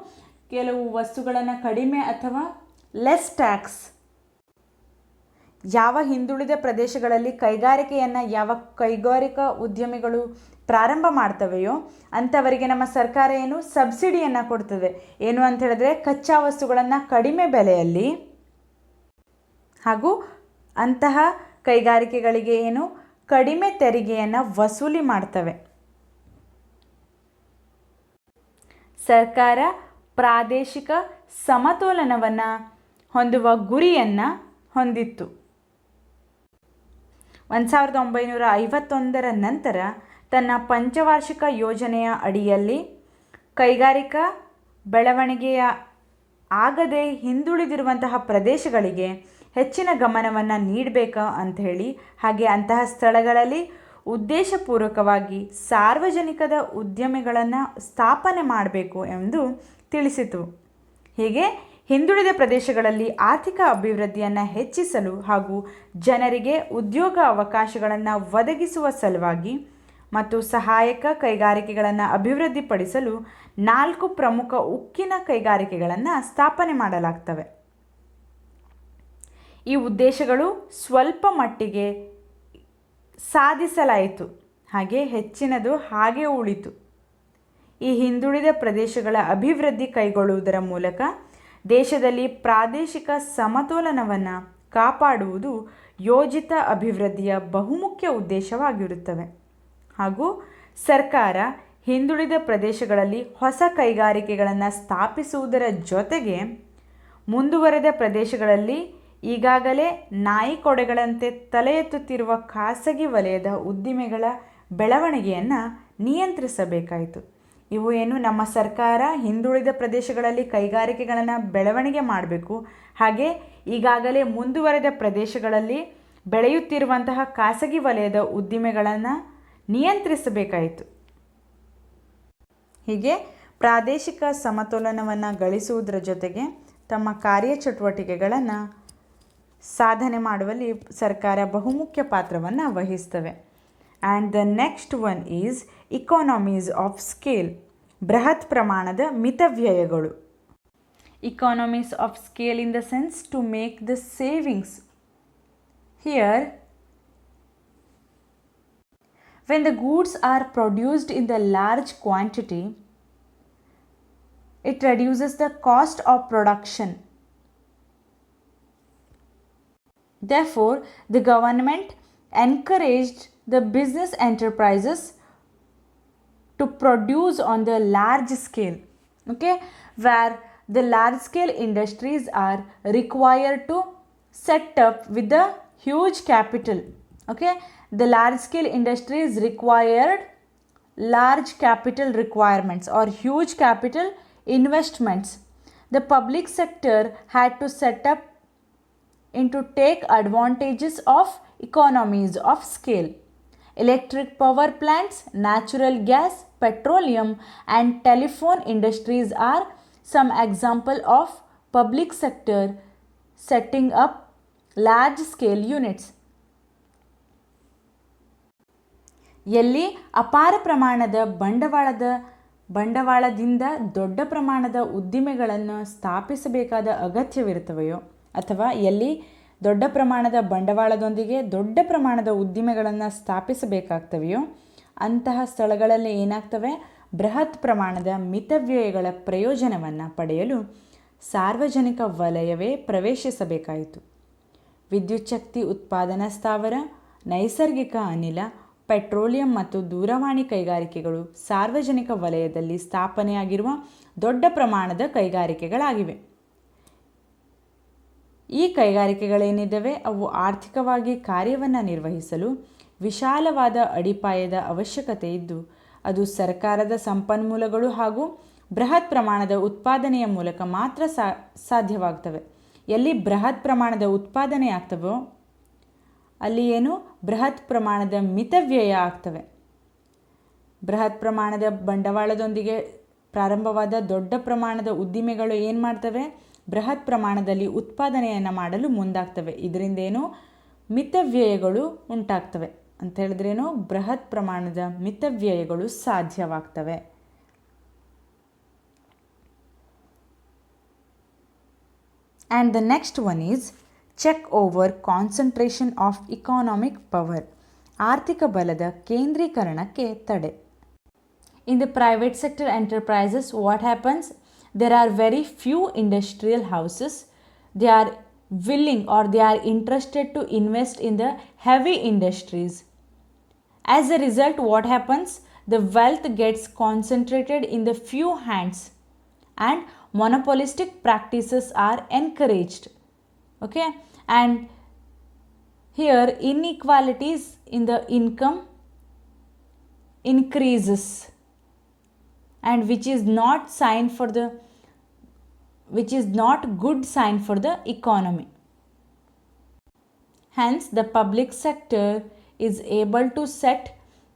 ಕೆಲವು ವಸ್ತುಗಳನ್ನು ಕಡಿಮೆ ಅಥವಾ ಲೆಸ್ ಟ್ಯಾಕ್ಸ್, ಯಾವ ಹಿಂದುಳಿದ ಪ್ರದೇಶಗಳಲ್ಲಿ ಕೈಗಾರಿಕೆಯನ್ನು ಯಾವ ಕೈಗಾರಿಕಾ ಉದ್ಯಮಿಗಳು ಪ್ರಾರಂಭ ಮಾಡ್ತವೆಯೋ ಅಂಥವರಿಗೆ ನಮ್ಮ ಸರ್ಕಾರ ಏನು ಸಬ್ಸಿಡಿಯನ್ನು ಕೊಡ್ತದೆ. ಏನು ಅಂತ ಹೇಳಿದ್ರೆ, ಕಚ್ಚಾ ವಸ್ತುಗಳನ್ನು ಕಡಿಮೆ ಬೆಲೆಯಲ್ಲಿ ಹಾಗೂ ಅಂತಹ ಕೈಗಾರಿಕೆಗಳಿಗೆ ಏನು ಕಡಿಮೆ ತೆರಿಗೆಯನ್ನು ವಸೂಲಿ ಮಾಡ್ತವೆ. ಸರ್ಕಾರ ಪ್ರಾದೇಶಿಕ ಸಮತೋಲನವನ್ನು ಹೊಂದುವ ಗುರಿಯನ್ನು ಹೊಂದಿತ್ತು. 1951ರ ನಂತರ ತನ್ನ ಪಂಚವಾರ್ಷಿಕ ಯೋಜನೆಯ ಅಡಿಯಲ್ಲಿ ಕೈಗಾರಿಕಾ ಬೆಳವಣಿಗೆಯ ಆಗದೆ ಹಿಂದುಳಿದಿರುವಂತಹ ಪ್ರದೇಶಗಳಿಗೆ ಹೆಚ್ಚಿನ ಗಮನವನ್ನು ನೀಡಬೇಕು ಅಂಥೇಳಿ, ಹಾಗೆ ಅಂತಹ ಸ್ಥಳಗಳಲ್ಲಿ ಉದ್ದೇಶಪೂರ್ವಕವಾಗಿ ಸಾರ್ವಜನಿಕದ ಉದ್ಯಮಿಗಳನ್ನು ಸ್ಥಾಪನೆ ಮಾಡಬೇಕು ಎಂದು ತಿಳಿಸಿತು. ಹೀಗೆ ಹಿಂದುಳಿದ ಪ್ರದೇಶಗಳಲ್ಲಿ ಆರ್ಥಿಕ ಅಭಿವೃದ್ಧಿಯನ್ನು ಹೆಚ್ಚಿಸಲು ಹಾಗೂ ಜನರಿಗೆ ಉದ್ಯೋಗ ಅವಕಾಶಗಳನ್ನು ಒದಗಿಸುವ ಸಲುವಾಗಿ ಮತ್ತು ಸಹಾಯಕ ಕೈಗಾರಿಕೆಗಳನ್ನು ಅಭಿವೃದ್ಧಿಪಡಿಸಲು 4 ಪ್ರಮುಖ ಉಕ್ಕಿನ ಕೈಗಾರಿಕೆಗಳನ್ನು ಸ್ಥಾಪನೆ ಮಾಡಲಾಗ್ತವೆ. ಈ ಉದ್ದೇಶಗಳು ಸ್ವಲ್ಪ ಮಟ್ಟಿಗೆ ಸಾಧಿಸಲಾಯಿತು, ಹಾಗೆ ಹೆಚ್ಚಿನದು ಹಾಗೆ ಉಳಿತು. ಈ ಹಿಂದುಳಿದ ಪ್ರದೇಶಗಳ ಅಭಿವೃದ್ಧಿ ಕೈಗೊಳ್ಳುವುದರ ಮೂಲಕ ದೇಶದಲ್ಲಿ ಪ್ರಾದೇಶಿಕ ಸಮತೋಲನವನ್ನು ಕಾಪಾಡುವುದು ಯೋಜಿತ ಅಭಿವೃದ್ಧಿಯ ಬಹುಮುಖ್ಯ ಉದ್ದೇಶವಾಗಿರುತ್ತವೆ. ಹಾಗೂ ಸರ್ಕಾರ ಹಿಂದುಳಿದ ಪ್ರದೇಶಗಳಲ್ಲಿ ಹೊಸ ಕೈಗಾರಿಕೆಗಳನ್ನು ಸ್ಥಾಪಿಸುವುದರ ಜೊತೆಗೆ ಮುಂದುವರೆದ ಪ್ರದೇಶಗಳಲ್ಲಿ ಈಗಾಗಲೇ ನಾಯಿ ಕೊಡೆಗಳಂತೆ ತಲೆ ಎತ್ತುತ್ತಿರುವ ಖಾಸಗಿ ವಲಯದ ಉದ್ದಿಮೆಗಳ ಬೆಳವಣಿಗೆಯನ್ನು ನಿಯಂತ್ರಿಸಬೇಕಾಯಿತು. ಇವು ಏನು, ನಮ್ಮ ಸರ್ಕಾರ ಹಿಂದುಳಿದ ಪ್ರದೇಶಗಳಲ್ಲಿ ಕೈಗಾರಿಕೆಗಳನ್ನು ಬೆಳವಣಿಗೆ ಮಾಡಬೇಕು, ಹಾಗೆ ಈಗಾಗಲೇ ಮುಂದುವರೆದ ಪ್ರದೇಶಗಳಲ್ಲಿ ಬೆಳೆಯುತ್ತಿರುವಂತಹ ಖಾಸಗಿ ವಲಯದ ಉದ್ದಿಮೆಗಳನ್ನು ನಿಯಂತ್ರಿಸಬೇಕಾಯಿತು. ಹೀಗೆ ಪ್ರಾದೇಶಿಕ ಸಮತೋಲನವನ್ನು ಗಳಿಸುವುದರ ಜೊತೆಗೆ ತಮ್ಮ ಕಾರ್ಯಚಟುವಟಿಕೆಗಳನ್ನು ಸಾಧನೆ ಮಾಡುವಲ್ಲಿ ಸರ್ಕಾರ ಬಹುಮುಖ್ಯ ಪಾತ್ರವನ್ನು ವಹಿಸ್ತವೆ. And the next one is economies of scale, ಬೃಹತ್ ಪ್ರಮಾಣದ ಮಿತವ್ಯಯಗಳು. Economies of scale in the sense to make the savings. Here When the goods are produced in the large quantity, it reduces the cost of production. Therefore, the government encouraged the business enterprises to produce on the large scale, okay, where the large scale industries are required to set up with the huge capital, okay. The large scale industries required large capital requirements or huge capital investments. The public sector had to set up in to take advantages of economies of scale. Electric power plants, natural gas, petroleum and telephone industries are some example of public sector setting up large scale units. ಎಲ್ಲಿ ಅಪಾರ ಪ್ರಮಾಣದ ಬಂಡವಾಳದಿಂದ ದೊಡ್ಡ ಪ್ರಮಾಣದ ಉದ್ದಿಮೆಗಳನ್ನು ಸ್ಥಾಪಿಸಬೇಕಾದ ಅಗತ್ಯವಿರುತ್ತವೆಯೋ, ಅಥವಾ ಎಲ್ಲಿ ದೊಡ್ಡ ಪ್ರಮಾಣದ ಬಂಡವಾಳದೊಂದಿಗೆ ದೊಡ್ಡ ಪ್ರಮಾಣದ ಉದ್ದಿಮೆಗಳನ್ನು ಸ್ಥಾಪಿಸಬೇಕಾಗ್ತವೆಯೋ ಅಂತಹ ಸ್ಥಳಗಳಲ್ಲಿ ಏನಾಗ್ತವೆ, ಬೃಹತ್ ಪ್ರಮಾಣದ ಮಿತವ್ಯಯಗಳ ಪ್ರಯೋಜನವನ್ನು ಪಡೆಯಲು ಸಾರ್ವಜನಿಕ ವಲಯವೇ ಪ್ರವೇಶಿಸಬೇಕಾಯಿತು. ವಿದ್ಯುತ್ ಶಕ್ತಿ ಉತ್ಪಾದನಾ ಸ್ಥಾವರ, ನೈಸರ್ಗಿಕ ಅನಿಲ, ಪೆಟ್ರೋಲಿಯಂ ಮತ್ತು ದೂರವಾಣಿ ಕೈಗಾರಿಕೆಗಳು ಸಾರ್ವಜನಿಕ ವಲಯದಲ್ಲಿ ಸ್ಥಾಪನೆಯಾಗಿರುವ ದೊಡ್ಡ ಪ್ರಮಾಣದ ಕೈಗಾರಿಕೆಗಳಾಗಿವೆ. ಈ ಕೈಗಾರಿಕೆಗಳೇನಿದ್ದಾವೆ ಅವು ಆರ್ಥಿಕವಾಗಿ ಕಾರ್ಯವನ್ನು ನಿರ್ವಹಿಸಲು ವಿಶಾಲವಾದ ಅಡಿಪಾಯದ ಅವಶ್ಯಕತೆ ಇದ್ದು, ಅದು ಸರ್ಕಾರದ ಸಂಪನ್ಮೂಲಗಳು ಹಾಗೂ ಬೃಹತ್ ಪ್ರಮಾಣದ ಉತ್ಪಾದನೆಯ ಮೂಲಕ ಮಾತ್ರ ಸಾಧ್ಯವಾಗ್ತವೆ. ಎಲ್ಲಿ ಬೃಹತ್ ಪ್ರಮಾಣದ ಉತ್ಪಾದನೆ ಆಗ್ತವೋ ಅಲ್ಲಿ ಏನು ಬೃಹತ್ ಪ್ರಮಾಣದ ಮಿತವ್ಯಯ ಆಗ್ತವೆ. ಬೃಹತ್ ಪ್ರಮಾಣದ ಬಂಡವಾಳದೊಂದಿಗೆ ಪ್ರಾರಂಭವಾದ ದೊಡ್ಡ ಪ್ರಮಾಣದ ಉದ್ದಿಮೆಗಳು ಏನು ಮಾಡ್ತವೆ, ಬೃಹತ್ ಪ್ರಮಾಣದಲ್ಲಿ ಉತ್ಪಾದನೆಯನ್ನು ಮಾಡಲು ಮುಂದಾಗ್ತವೆ. ಇದರಿಂದ ಏನು ಮಿತವ್ಯಯಗಳು ಉಂಟಾಗ್ತವೆ ಅಂತ ಹೇಳಿದ್ರೇನು, ಬೃಹತ್ ಪ್ರಮಾಣದ ಮಿತವ್ಯಯಗಳು ಸಾಧ್ಯವಾಗ್ತವೆ. And the next one is check over concentration of economic power. ಆರ್ಥಿಕ ಬಲದ ಕೇಂದ್ರೀಕರಣಕ್ಕೆ ತಡೆ. In the private sector enterprises, what happens? There are very few industrial houses. They are willing or they are interested to invest in the heavy industries. As a result, what happens? The wealth gets concentrated in the few hands and monopolistic practices are encouraged. Okay, and here inequalities in the income increases, and which is not good sign for the economy. Hence the public sector is able to set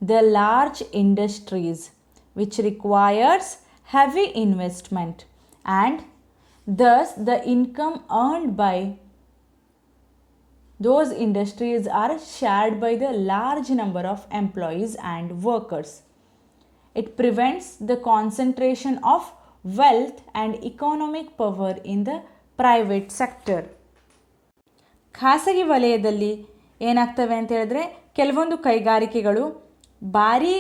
the large industries which requires heavy investment, and thus the income earned by those industries are shared by the large number of employees and workers. It prevents the concentration of wealth and economic power in the private sector. ಖಾಸಗಿ ವಲಯದಲ್ಲಿ ಏನಾಗ್ತವೆ ಅಂತ ಹೇಳಿದ್ರೆ, ಕೆಲವೊಂದು ಕೈಗಾರಿಕೆಗಳು ಭಾರೀ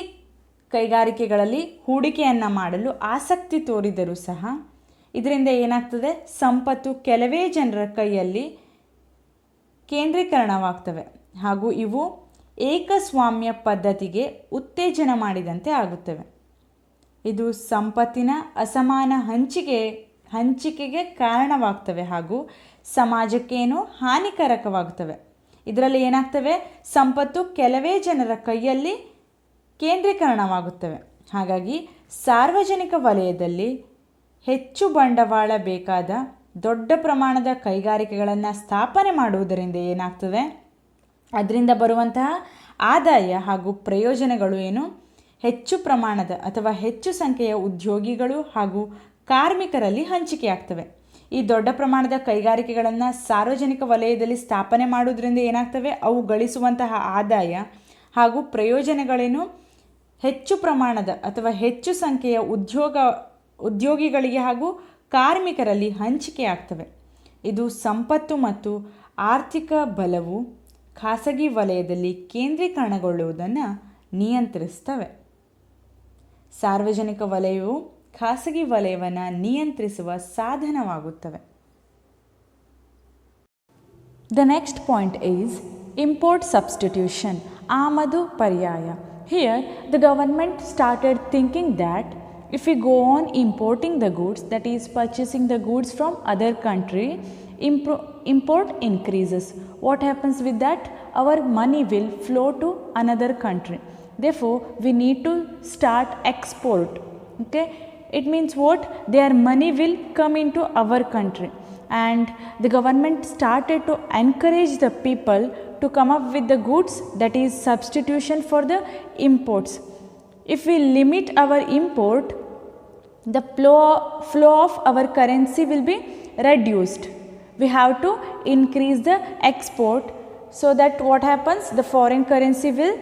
ಕೈಗಾರಿಕೆಗಳಲ್ಲಿ ಹೂಡಿಕೆಯನ್ನು ಮಾಡಲು ಆಸಕ್ತಿ ತೋರಿದರೂ ಸಹ ಇದರಿಂದ ಏನಾಗ್ತದೆ, ಸಂಪತ್ತು ಕೆಲವೇ ಜನರ ಕೈಯಲ್ಲಿ ಕೇಂದ್ರೀಕರಣವಾಗ್ತವೆ ಹಾಗೂ ಇವು ಏಕಸ್ವಾಮ್ಯ ಪದ್ಧತಿಗೆ ಉತ್ತೇಜನ ಮಾಡಿದಂತೆ ಆಗುತ್ತವೆ. ಇದು ಸಂಪತ್ತಿನ ಅಸಮಾನ ಹಂಚಿಕೆಗೆ ಕಾರಣವಾಗ್ತವೆ ಹಾಗೂ ಸಮಾಜಕ್ಕೇನು ಹಾನಿಕಾರಕವಾಗುತ್ತವೆ. ಇದರಲ್ಲಿ ಏನಾಗ್ತವೆ, ಸಂಪತ್ತು ಕೆಲವೇ ಜನರ ಕೈಯಲ್ಲಿ ಕೇಂದ್ರೀಕರಣವಾಗುತ್ತವೆ. ಹಾಗಾಗಿ ಸಾರ್ವಜನಿಕ ವಲಯದಲ್ಲಿ ಹೆಚ್ಚು ಬಂಡವಾಳ ಬೇಕಾದ ದೊಡ್ಡ ಪ್ರಮಾಣದ ಕೈಗಾರಿಕೆಗಳನ್ನು ಸ್ಥಾಪನೆ ಮಾಡುವುದರಿಂದ ಏನಾಗ್ತದೆ, ಅದರಿಂದ ಬರುವಂತಹ ಆದಾಯ ಹಾಗೂ ಪ್ರಯೋಜನಗಳು ಏನು ಹೆಚ್ಚು ಪ್ರಮಾಣದ ಅಥವಾ ಹೆಚ್ಚು ಸಂಖ್ಯೆಯ ಉದ್ಯೋಗಿಗಳು ಹಾಗೂ ಕಾರ್ಮಿಕರಲ್ಲಿ ಹಂಚಿಕೆಯಾಗ್ತವೆ. ಈ ದೊಡ್ಡ ಪ್ರಮಾಣದ ಕೈಗಾರಿಕೆಗಳನ್ನು ಸಾರ್ವಜನಿಕ ವಲಯದಲ್ಲಿ ಸ್ಥಾಪನೆ ಮಾಡುವುದರಿಂದ ಏನಾಗ್ತವೆ, ಅವು ಗಳಿಸುವಂತಹ ಆದಾಯ ಹಾಗೂ ಪ್ರಯೋಜನಗಳೇನು ಹೆಚ್ಚು ಪ್ರಮಾಣದ ಅಥವಾ ಹೆಚ್ಚು ಸಂಖ್ಯೆಯ ಉದ್ಯೋಗಿಗಳಿಗೆ ಹಾಗೂ ಕಾರ್ಮಿಕರಲ್ಲಿ ಹಂಚಿಕೆಯಾಗ್ತವೆ. ಇದು ಸಂಪತ್ತು ಮತ್ತು ಆರ್ಥಿಕ ಬಲವು ಖಾಸಗಿ ವಲಯದಲ್ಲಿ ಕೇಂದ್ರೀಕರಣಗೊಳ್ಳುವುದನ್ನು ನಿಯಂತ್ರಿಸ್ತವೆ. ಸಾರ್ವಜನಿಕ ವಲಯವು ಖಾಸಗಿ ವಲಯವನ್ನು ನಿಯಂತ್ರಿಸುವ ಸಾಧನವಾಗುತ್ತವೆ. The next point is import substitution, ಆಮದು ಪರ್ಯಾಯ. Here the government started thinking that if we go on importing the goods, that is purchasing the goods from other country, import increases. What happens with that? Our money will flow to another country. Therefore, we need to start export. Okay, it means what? Their money will come into our country, and the government started to encourage the people to come up with the goods, that is substitution for the imports. If we limit our import, the flow of our currency will be reduced. We have to increase the export, so that what happens? The foreign currency will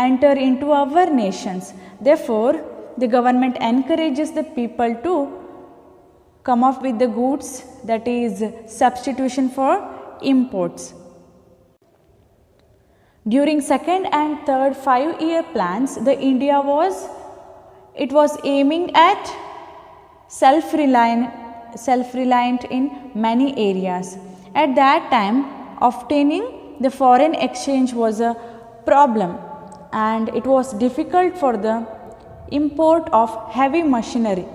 enter into our nations. Therefore, the government encourages the people to come up with the goods, that is substitution for imports. During second and third 5-year plans, the India was aiming at self-reliant in many areas. At that time, obtaining the foreign exchange was a problem, and it was difficult for the import of heavy machinery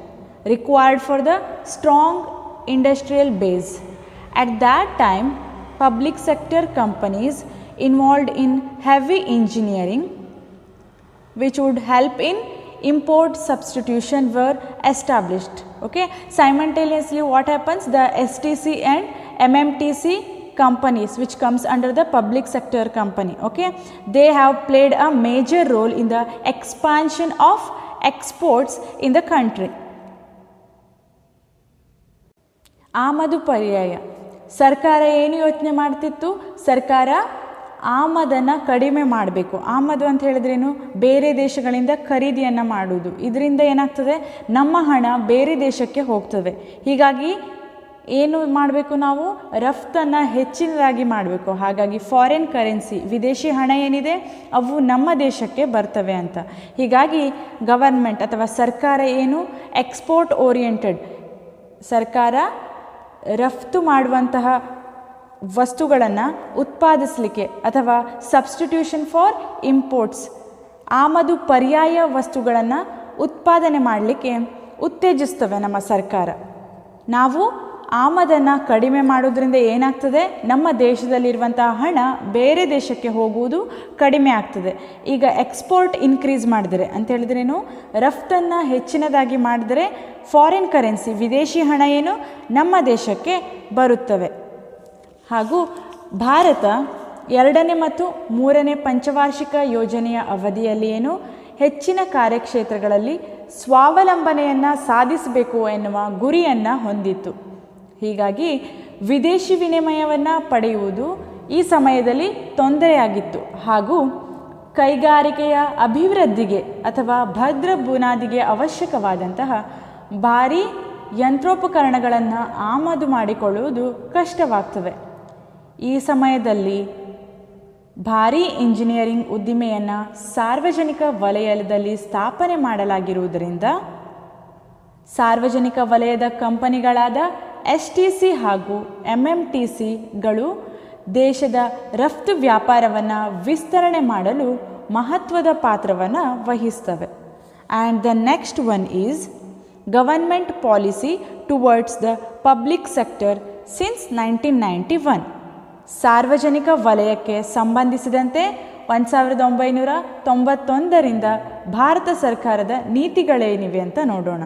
required for the strong industrial base. At that time, public sector companies involved in heavy engineering, which would help in import substitution, were established. Okay, simultaneously what happens? The STC and MMTC companies, which comes under the public sector company, okay, they have played a major role in the expansion of exports in the country. ಆಮದು ಪರ್ಯಾಯ. ಸರ್ಕಾರ ಏನು ಯೋಚನೆ ಮಾಡ್ತಿತ್ತು? ಸರ್ಕಾರ ಆಮದನ್ನು ಕಡಿಮೆ ಮಾಡಬೇಕು. ಆಮದು ಅಂತ ಹೇಳಿದ್ರೇನು? ಬೇರೆ ದೇಶಗಳಿಂದ ಖರೀದಿಯನ್ನು ಮಾಡುವುದು. ಇದರಿಂದ ಏನಾಗ್ತದೆ? ನಮ್ಮ ಹಣ ಬೇರೆ ದೇಶಕ್ಕೆ ಹೋಗ್ತದೆ. ಹೀಗಾಗಿ ಏನು ಮಾಡಬೇಕು? ನಾವು ರಫ್ತನ್ನು ಹೆಚ್ಚಿನದಾಗಿ ಮಾಡಬೇಕು. ಹಾಗಾಗಿ ಫಾರಿನ್ ಕರೆನ್ಸಿ, ವಿದೇಶಿ ಹಣ ಏನಿದೆ ಅವು ನಮ್ಮ ದೇಶಕ್ಕೆ ಬರ್ತವೆ ಅಂತ. ಹೀಗಾಗಿ ಗವರ್ಮೆಂಟ್ ಅಥವಾ ಸರ್ಕಾರ ಏನು? Export oriented. ಸರ್ಕಾರ ರಫ್ತು ಮಾಡುವಂತಹ ವಸ್ತುಗಳನ್ನು ಉತ್ಪಾದಿಸಲಿಕ್ಕೆ ಅಥವಾ ಸಬ್ಸ್ಟಿಟ್ಯೂಷನ್ ಫಾರ್ ಇಂಪೋರ್ಟ್ಸ್, ಆಮದು ಪರ್ಯಾಯ ವಸ್ತುಗಳನ್ನು ಉತ್ಪಾದನೆ ಮಾಡಲಿಕ್ಕೆ ಉತ್ತೇಜಿಸ್ತವೆ ನಮ್ಮ ಸರ್ಕಾರ. ನಾವು ಆಮದನ್ನು ಕಡಿಮೆ ಮಾಡೋದ್ರಿಂದ ಏನಾಗ್ತದೆ? ನಮ್ಮ ದೇಶದಲ್ಲಿರುವಂತಹ ಹಣ ಬೇರೆ ದೇಶಕ್ಕೆ ಹೋಗುವುದು ಕಡಿಮೆ ಆಗ್ತದೆ. ಈಗ ಎಕ್ಸ್ಪೋರ್ಟ್ ಇನ್ಕ್ರೀಸ್ ಮಾಡಿದರೆ ಅಂತ ಹೇಳಿದ್ರೇನು? ರಫ್ತನ್ನು ಹೆಚ್ಚಿನದಾಗಿ ಮಾಡಿದರೆ ಫಾರಿನ್ ಕರೆನ್ಸಿ, ವಿದೇಶಿ ಹಣ ಏನು ನಮ್ಮ ದೇಶಕ್ಕೆ ಬರುತ್ತವೆ. ಹಾಗೂ ಭಾರತ 2ನೇ ಮತ್ತು 3ನೇ ಪಂಚವಾರ್ಷಿಕ ಯೋಜನೆಯ ಅವಧಿಯಲ್ಲಿ ಏನು ಹೆಚ್ಚಿನ ಕಾರ್ಯಕ್ಷೇತ್ರಗಳಲ್ಲಿ ಸ್ವಾವಲಂಬನೆಯನ್ನು ಸಾಧಿಸಬೇಕು ಎನ್ನುವ ಗುರಿಯನ್ನು ಹೊಂದಿತ್ತು. ಹೀಗಾಗಿ ವಿದೇಶಿ ವಿನಿಮಯವನ್ನು ಪಡೆಯುವುದು ಈ ಸಮಯದಲ್ಲಿ ತೊಂದರೆಯಾಗಿತ್ತು. ಹಾಗೂ ಕೈಗಾರಿಕೆಯ ಅಭಿವೃದ್ಧಿಗೆ ಅಥವಾ ಭದ್ರ ಬುನಾದಿಗೆ ಅವಶ್ಯಕವಾದಂತಹ ಭಾರೀ ಯಂತ್ರೋಪಕರಣಗಳನ್ನು ಆಮದು ಮಾಡಿಕೊಳ್ಳುವುದು ಕಷ್ಟವಾಗ್ತವೆ. ಈ ಸಮಯದಲ್ಲಿ ಭಾರೀ ಇಂಜಿನಿಯರಿಂಗ್ ಉದ್ದಿಮೆಯನ್ನು ಸಾರ್ವಜನಿಕ ವಲಯದಲ್ಲಿ ಸ್ಥಾಪನೆ ಮಾಡಲಾಗಿರುವುದರಿಂದ ಸಾರ್ವಜನಿಕ ವಲಯದ ಕಂಪನಿಗಳಾದ STC ಹಾಗೂ MMTCಗಳು ದೇಶದ ರಫ್ತು ವ್ಯಾಪಾರವನ್ನು ವಿಸ್ತರಣೆ ಮಾಡಲು ಮಹತ್ವದ ಪಾತ್ರವನ್ನು ವಹಿಸ್ತವೆ. And the next one is government policy towards the public sector since 1991. ಸಾರ್ವಜನಿಕ ವಲಯಕ್ಕೆ ಸಂಬಂಧಿಸಿದಂತೆ 1991ರಿಂದ ಭಾರತ ಸರ್ಕಾರದ ನೀತಿಗಳೇನಿವೆ ಅಂತ ನೋಡೋಣ.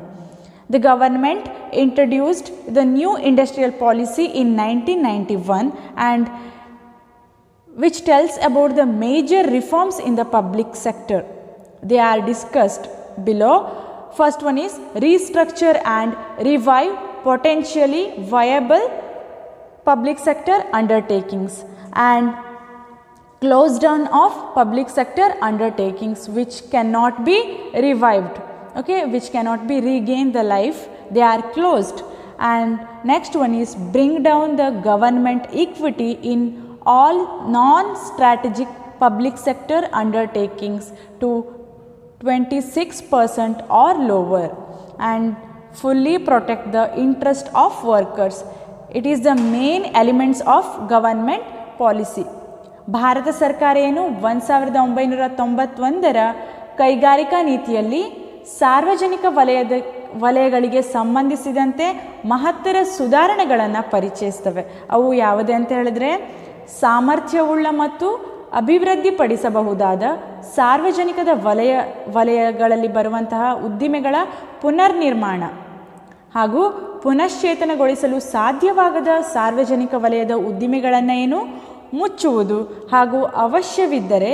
The government introduced the new industrial policy in 1991 and which tells about the major reforms in the public sector. They are discussed below. First one is restructure and revive potentially viable public sector undertakings and close down of public sector undertakings which cannot be revived. Okay, which cannot be regained the life, they are closed. And next one is bring down the government equity in all non-strategic public sector undertakings to 26% or lower and fully protect the interest of workers. It is the main elements of government policy. Bharat ಸರ್ಕಾರ ಏನು 1991ರ ಕೈಗಾರಿಕಾ ನೀತಿಯಲ್ಲಿ ಸಾರ್ವಜನಿಕ ವಲಯಗಳಿಗೆ ಸಂಬಂಧಿಸಿದಂತೆ ಮಹತ್ತರ ಸುಧಾರಣೆಗಳನ್ನು ಪರಿಚಯಿಸ್ತವೆ. ಅವು ಯಾವುದೇ ಅಂತ ಹೇಳಿದ್ರೆ ಸಾಮರ್ಥ್ಯವುಳ್ಳ ಮತ್ತು ಅಭಿವೃದ್ಧಿಪಡಿಸಬಹುದಾದ ಸಾರ್ವಜನಿಕದ ವಲಯಗಳಲ್ಲಿ ಬರುವಂತಹ ಉದ್ದಿಮೆಗಳ ಪುನರ್ನಿರ್ಮಾಣ ಹಾಗೂ ಪುನಶ್ಚೇತನಗೊಳಿಸಲು ಸಾಧ್ಯವಾಗದ ಸಾರ್ವಜನಿಕ ವಲಯದ ಉದ್ದಿಮೆಗಳನ್ನು ಏನು ಮುಚ್ಚುವುದು ಹಾಗೂ ಅವಶ್ಯವಿದ್ದರೆ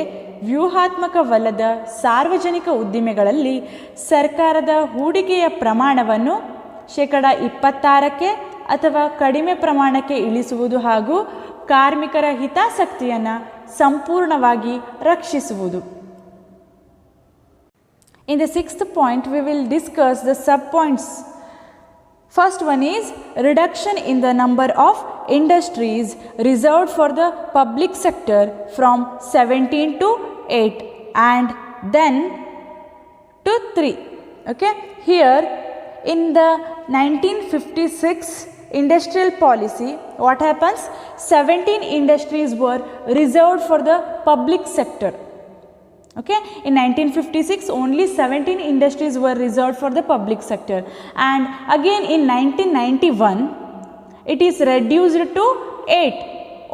ವ್ಯೂಹಾತ್ಮಕವಲ್ಲದ ಸಾರ್ವಜನಿಕ ಉದ್ದಿಮೆಗಳಲ್ಲಿ ಸರ್ಕಾರದ ಹೂಡಿಕೆಯ ಪ್ರಮಾಣವನ್ನು 26% ಅಥವಾ ಕಡಿಮೆ ಪ್ರಮಾಣಕ್ಕೆ ಇಳಿಸುವುದು ಹಾಗೂ ಕಾರ್ಮಿಕರ ಹಿತಾಸಕ್ತಿಯನ್ನು ಸಂಪೂರ್ಣವಾಗಿ ರಕ್ಷಿಸುವುದು. In the sixth point, we will discuss the sub-points. First one is reduction in the number of industries reserved for the public sector from 17 to 8 and then to 3. Okay, here in the 1956 industrial policy, what happens? 17 industries were reserved for the public sector. Okay, in 1956 only 17 industries were reserved for the public sector, and again in 1991 it is reduced to 8.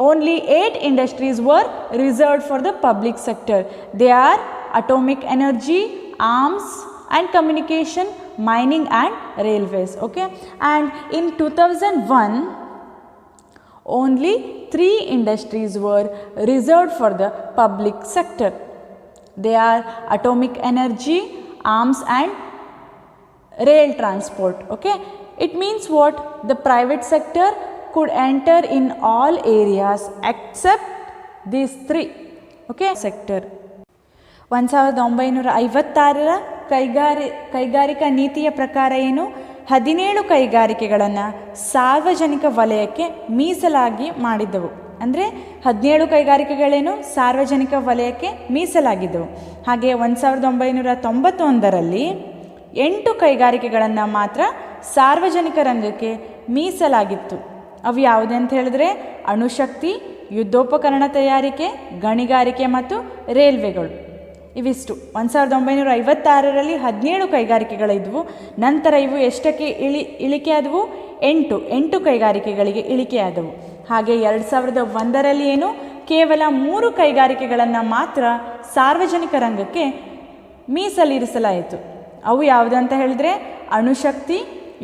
Only 8 industries were reserved for the public sector. They are atomic energy, arms and communication, mining and railways. Okay, and in 2001 only 3 industries were reserved for the public sector. They are atomic energy, arms and rail transport. Okay, it means what? The private sector could enter in all areas except these 3. Okay, sector. 1956ರ ಕೈಗಾರಿಕಾ ನೀತಿಯ ಪ್ರಕಾರ ಏನು 17 ಕೈಗಾರಿಕೆಗಳನ್ನು ಸಾರ್ವಜನಿಕ ವಲಯಕ್ಕೆ ಮೀಸಲಾಗಿ ಮಾಡಿದ್ದವು. ಅಂದರೆ 17 ಕೈಗಾರಿಕೆಗಳೇನು ಸಾರ್ವಜನಿಕ ವಲಯಕ್ಕೆ ಮೀಸಲಾಗಿದ್ದವು. ಹಾಗೆ 1991ರಲ್ಲಿ 8 ಕೈಗಾರಿಕೆಗಳನ್ನು ಮಾತ್ರ ಸಾರ್ವಜನಿಕ ರಂಗಕ್ಕೆ ಮೀಸಲಾಗಿತ್ತು. ಅವು ಯಾವುದೇ ಅಂತ ಹೇಳಿದ್ರೆ ಅಣುಶಕ್ತಿ, ಯುದ್ಧೋಪಕರಣ ತಯಾರಿಕೆ, ಗಣಿಗಾರಿಕೆ ಮತ್ತು ರೈಲ್ವೆಗಳು. ಇವಿಷ್ಟು 1956ರಲ್ಲಿ 17 ಕೈಗಾರಿಕೆಗಳಿದ್ವು. ನಂತರ ಇವು ಎಷ್ಟಕ್ಕೆ ಇಳಿಕೆ ಆದವು? 8 ಕೈಗಾರಿಕೆಗಳಿಗೆ ಇಳಿಕೆಯಾದವು. ಹಾಗೆ 2001ರಲ್ಲಿ ಏನು ಕೇವಲ 3 ಕೈಗಾರಿಕೆಗಳನ್ನು ಮಾತ್ರ ಸಾರ್ವಜನಿಕ ರಂಗಕ್ಕೆ ಮೀಸಲಿರಿಸಲಾಯಿತು. ಅವು ಯಾವುದು ಅಂತ ಹೇಳಿದ್ರೆ ಅಣುಶಕ್ತಿ,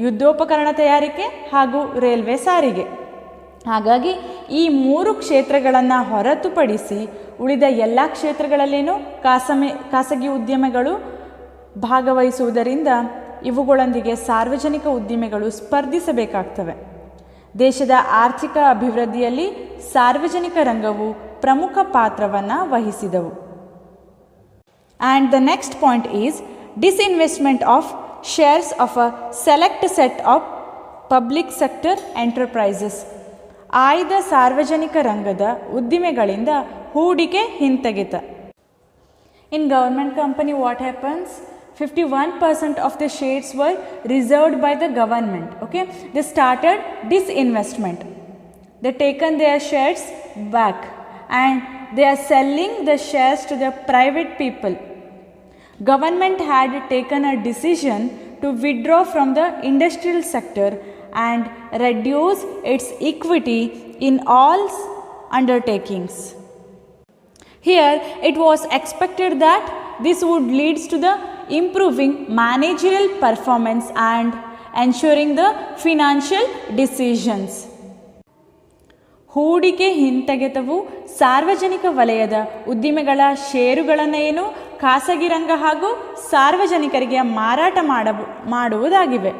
ಯುದ್ಧೋಪಕರಣ ತಯಾರಿಕೆ ಹಾಗೂ ರೈಲ್ವೆ ಸಾರಿಗೆ. ಹಾಗಾಗಿ ಈ 3 ಕ್ಷೇತ್ರಗಳನ್ನು ಹೊರತುಪಡಿಸಿ ಉಳಿದ ಎಲ್ಲ ಕ್ಷೇತ್ರಗಳಲ್ಲೇನು ಖಾಸಗಿ ಉದ್ಯಮಗಳು ಭಾಗವಹಿಸುವುದರಿಂದ ಇವುಗಳೊಂದಿಗೆ ಸಾರ್ವಜನಿಕ ಉದ್ದಿಮೆಗಳು ಸ್ಪರ್ಧಿಸಬೇಕಾಗ್ತವೆ. ದೇಶದ ಆರ್ಥಿಕ ಅಭಿವೃದ್ಧಿಯಲ್ಲಿ ಸಾರ್ವಜನಿಕ ರಂಗವು ಪ್ರಮುಖ ಪಾತ್ರವನ್ನು ವಹಿಸಿದವು. And the next point is disinvestment of shares of a select set of public sector enterprises. ಆಯ್ದ ಸಾರ್ವಜನಿಕ ರಂಗದ ಉದ್ದಿಮೆಗಳಿಂದ ಹೂಡಿಕೆ ಹಿಂತೆಗೆತ. In government company what happens? 51% of the shares were reserved by the government. Okay, they started disinvestment. They taken their shares back and they are selling the shares to the private people. Government had taken a decision to withdraw from the industrial sector and reduce its equity in all undertakings. Here it was expected that this would lead to the improving managerial performance and ensuring the financial decisions. ಹೂಡಿಕೆ ಹಿಂತೆಗೆತವು ಸಾರ್ವಜನಿಕ ವಲಯದ ಉದ್ದಿಮೆಗಳ ಷೇರುಗಳನ್ನು ಏನು ಖಾಸಗಿ ರಂಗ ಹಾಗೂ ಸಾರ್ವಜನಿಕರಿಗೆ ಮಾರಾಟ ಮಾಡುವುದಾಗಿವೆ.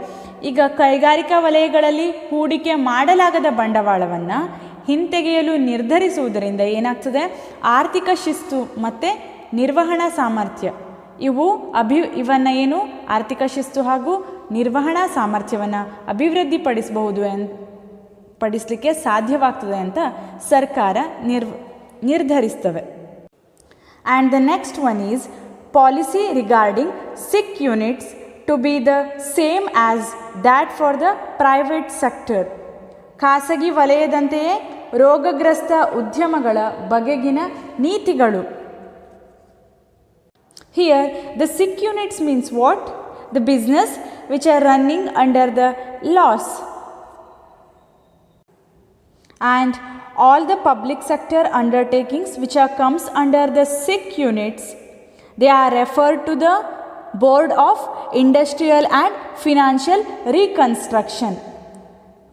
ಈಗ ಕೈಗಾರಿಕಾ ವಲಯಗಳಲ್ಲಿ ಹೂಡಿಕೆ ಮಾಡಲಾಗದ ಬಂಡವಾಳವನ್ನು ಹಿಂತೆಗೆಯಲು ನಿರ್ಧರಿಸುವುದರಿಂದ ಏನಾಗ್ತದೆ? ಆರ್ಥಿಕ ಶಿಸ್ತು ಮತ್ತು ನಿರ್ವಹಣಾ ಸಾಮರ್ಥ್ಯ ಇವನ್ನು ಏನು ಆರ್ಥಿಕ ಶಿಸ್ತು ಹಾಗೂ ನಿರ್ವಹಣಾ ಸಾಮರ್ಥ್ಯವನ್ನು ಪಡಿಸಲಿಕ್ಕೆ ಸಾಧ್ಯವಾಗ್ತದೆ ಅಂತ ಸರ್ಕಾರ ನಿರ್ಧರಿಸ್ತವೆ. And the next one is policy regarding sick units to be the same as that for the private sector. ಖಾಸಗಿ ವಲಯದಂತೆಯೇ ರೋಗಗ್ರಸ್ತ ಉದ್ಯಮಗಳ ಬಗೆಗಿನ ನೀತಿಗಳು. Here the sick units means what? The business which are running under the loss. And all the public sector undertakings which are comes under the sick units, they are referred to the Board of Industrial and Financial Reconstruction.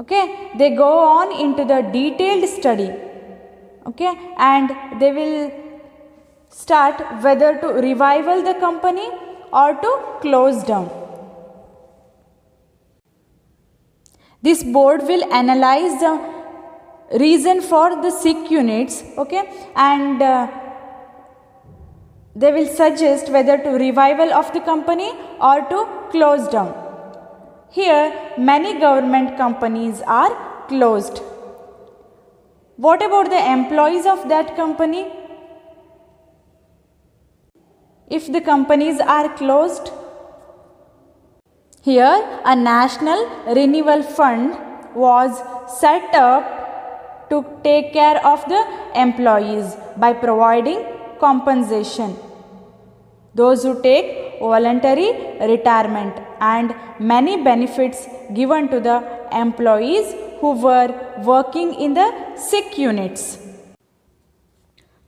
Okay, they go on into the detailed study. Okay, and they will start whether to revival the company or to close down. This board will analyze the reason for the sick units, okay, and they will suggest whether to revival of the company or to close down. Here many government companies are closed. What about the employees of that company? If the companies are closed, here a national renewal fund was set up to take care of the employees by providing compensation. Those who take voluntary retirement and many benefits given to the employees who were working in the sick units.